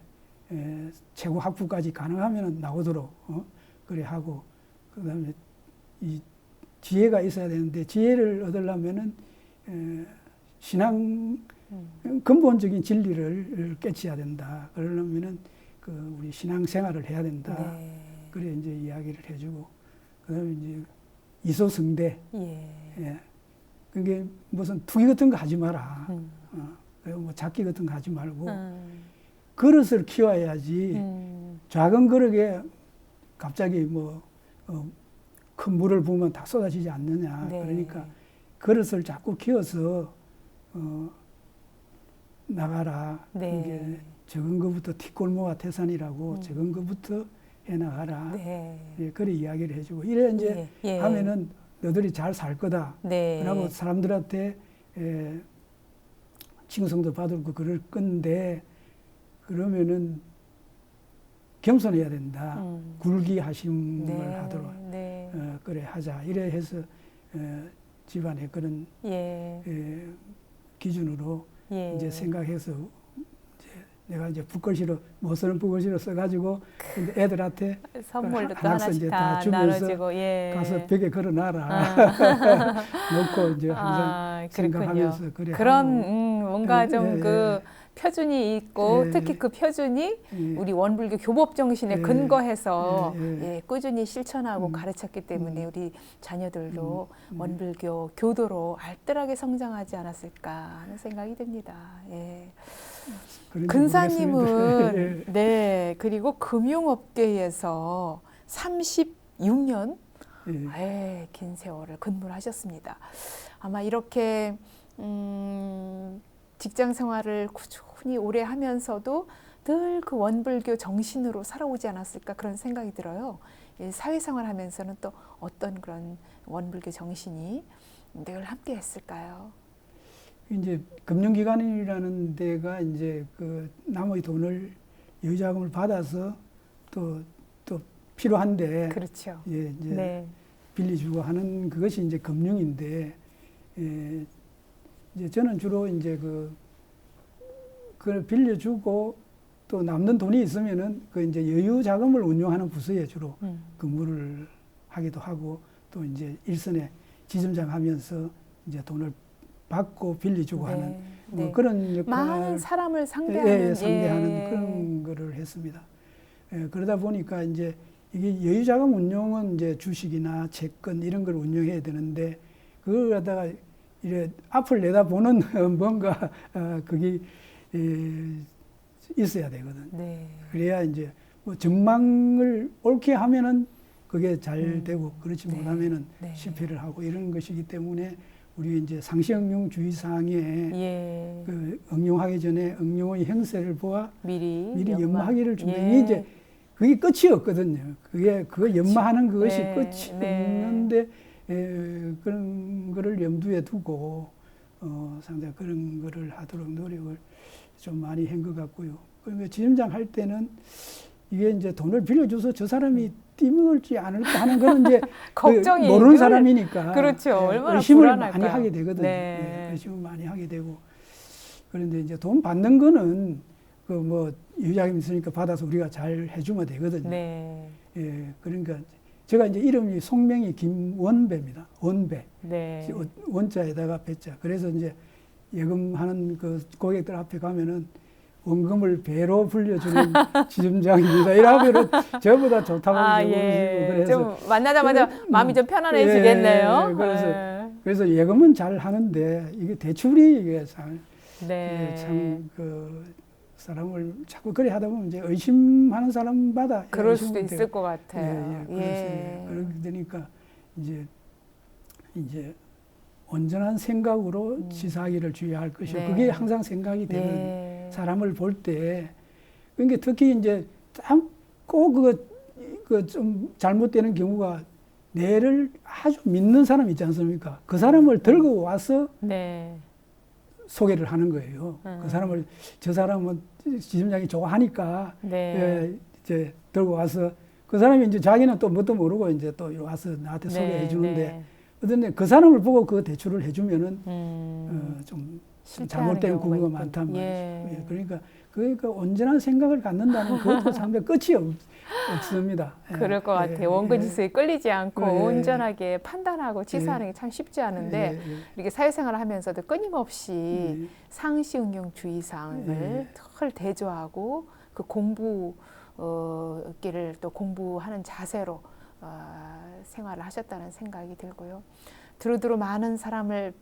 최고 학부까지 가능하면 나오도록 그래 하고 그다음에 이 지혜가 있어야 되는데 지혜를 얻으려면은 신앙 근본적인 진리를 깨치해야 된다. 그러려면은 그 우리 신앙 생활을 해야 된다. 네. 그래 이제 이야기를 해주고 그다음에 이제 이소승대. 예. 그게 무슨 투기 같은 거 하지 마라. 그리고 뭐 잡기 같은 거 하지 말고 그릇을 키워야지. 작은 그릇에 갑자기 뭐 큰 물을 부으면 다 쏟아지지 않느냐. 네. 그러니까 그릇을 자꾸 키워서 나가라. 네. 이게 적은 것부터 티골모아 태산이라고 적은 것부터 해나가라. 네. 예, 그래 이야기를 해주고 이래 이제 예. 하면은 너들이 잘 살 거다. 네. 라고 사람들한테 칭송도 받을 거 그럴 건데 그러면은 겸손해야 된다. 굴기하심을 네. 하도록 네. 그래 하자. 이래 해서 집안의 그런 예. 기준으로 예. 이제 생각해서 이제 내가 이제 붓글씨로 못 쓰는 붓글씨로 써가지고 근데 애들한테 선물도 또 하나씩 이제 하나씩 다 다 주면서 나눠주고 예. 가서 벽에 걸어놔라. 놓고 이제 항상 생각하면서 그래 그런 하고. 뭔가 좀 그 표준이 있고 예. 특히 그 표준이 예. 우리 원불교 교법 정신에 예. 근거해서 예. 예, 꾸준히 실천하고 가르쳤기 때문에 우리 자녀들도 원불교 교도로 알뜰하게 성장하지 않았을까 하는 생각이 듭니다. 예. 그런지 근사님은 모르겠습니다. 네 그리고 금융업계에서 36년 예. 긴 세월을 근무를 하셨습니다. 아마 이렇게 직장 생활을 꾸준히 오래 하면서도 늘 그 원불교 정신으로 살아오지 않았을까 그런 생각이 들어요. 사회생활 하면서는 또 어떤 그런 원불교 정신이 늘 함께 했을까요? 이제 금융기관이라는 데가 이제 그 남의 돈을 여유자금을 받아서 또 필요한데 그렇죠. 예, 이제 네. 빌려주고 하는 그것이 이제 금융인데 이제 저는 주로 이제 그걸 빌려주고 또 남는 돈이 있으면은 그 이제 여유 자금을 운용하는 부서에 주로 근무를 하기도 하고 또 이제 일선에 지점장 하면서 이제 돈을 받고 빌려주고 네. 하는 뭐 네. 그런 역할 많은 사람을 상대하는 예, 상대하는 그런 거를 했습니다. 그러다 보니까 이제 이게 여유자금 운용은 이제 주식이나 채권 이런 걸 운용해야 되는데 그걸 갖다가 이래 앞을 내다보는 뭔가 그게 있어야 되거든. 네. 그래야 이제 뭐 전망을 옳게 하면은 그게 잘 되고 그렇지 네. 못하면은 네. 실패를 하고 이런 것이기 때문에 우리 이제 상시응용 주의사항에 예. 그 응용하기 전에 응용의 형세를 보아 미리 연마하기를 준다. 예. 이게 이제 그게 끝이 없거든요. 그거 연마하는 그것이 네. 끝이 네. 없는데 그런 거를 염두에 두고 상당히 그런 거를 하도록 노력을 좀 많이 한 것 같고요. 그러니까 지점장 할 때는 이게 이제 돈을 빌려줘서 저 사람이 뛰물지 않을까 하는 거는 이제 걱정이 모르는 늘- 사람이니까 그렇죠. 얼마나 의심을 불안할까요? 많이 하게 되거든요. 네. 예, 의심을 많이 하게 되고 그런데 이제 돈 받는 거는 그 뭐 유자금 있으니까 받아서 우리가 잘 해주면 되거든요. 네. 예, 그러니까 제가 이제 이름이 송명이 김원배입니다. 원배. 네. 원자에다가 배자. 그래서 이제 예금하는 그 고객들 앞에 가면은 원금을 배로 불려주는 지점장입니다. 이라면 저보다 좋다고 아, 그러시고 예. 그래서 좀 만나자마자 마음이 좀 편안해지겠네요. 예, 그래서 예. 그래서 예금은 잘 하는데 이게 대출이 이게 네. 참 그 사람을 자꾸 그래 하다 보면 이제 의심하는 사람마다 그럴 의심은 수도 되고 있을 것 같아요. 그렇게 되니까 이제 온전한 생각으로 치사하기를 주의할 것이고 네. 그게 항상 생각이 되는 네. 사람을 볼 때 그러니까 특히 이제 꼭그 좀 잘못되는 경우가 내를 아주 믿는 사람 있지 않습니까? 그 사람을 들고 와서 네. 소개를 하는 거예요. 그 사람을 저 사람은 지점장이 좋아하니까 네. 예, 이제 들고 와서 그 사람이 이제 자기는 또 뭣도 모르고 이제 또 와서 나한테 소개해 주는데 네. 그런데 그 사람을 보고 그 대출을 해주면은 좀 실패하는 잘못된 경우가 구조가 있군. 많단 말이죠. 예. 예, 그러니까 온전한 생각을 갖는다는 그것도 상당히 끝이 없습니다. 예, 그럴 것 예, 같아요. 원금 지수에 끌리지 않고 예. 온전하게 판단하고 치사하는 게 참 쉽지 않은데 예, 이렇게 사회생활을 하면서도 끊임없이 예. 상시응용 주의사항을 예. 늘 대조하고 그 공부 길을 또 공부하는 자세로 생활을 하셨다는 생각이 들고요. 두루두루 많은 사람을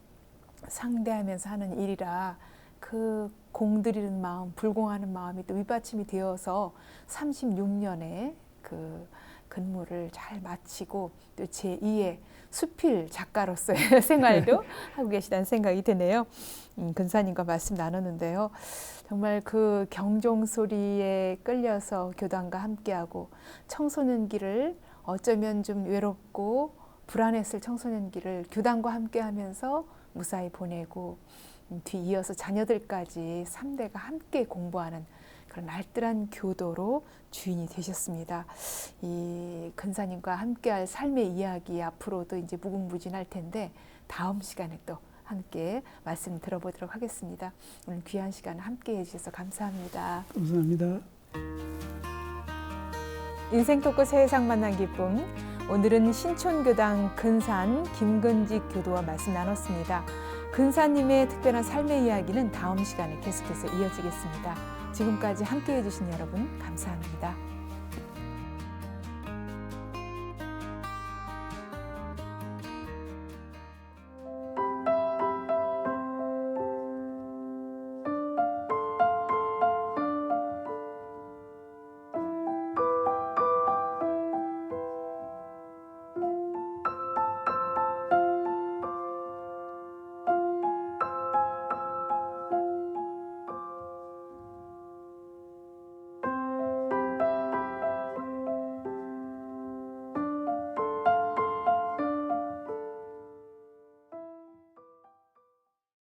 상대하면서 하는 일이라 그 공들이는 마음, 불공하는 마음이 또 윗받침이 되어서 36년의 그 근무를 잘 마치고 또 제2의 수필 작가로서의 생활도 하고 계시다는 생각이 드네요. 근사님과 말씀 나누는데요. 정말 그 경종 소리에 끌려서 교단과 함께하고 청소년기를 어쩌면 좀 외롭고 불안했을 청소년기를 교단과 함께하면서 무사히 보내고 뒤이어서 자녀들까지 3대가 함께 공부하는 그런 알뜰한 교도로 주인이 되셨습니다. 이 근사님과 함께할 삶의 이야기 앞으로도 이제 무궁무진할 텐데 다음 시간에 또 함께 말씀 들어보도록 하겠습니다. 오늘 귀한 시간 함께 해주셔서 감사합니다. 감사합니다. 인생 토크 세상 만난 기쁨. 오늘은 신촌교당 근산 김근직 교도와 말씀 나눴습니다. 근사님의 특별한 삶의 이야기는 다음 시간에 계속해서 이어지겠습니다. 지금까지 함께해 주신 여러분 감사합니다.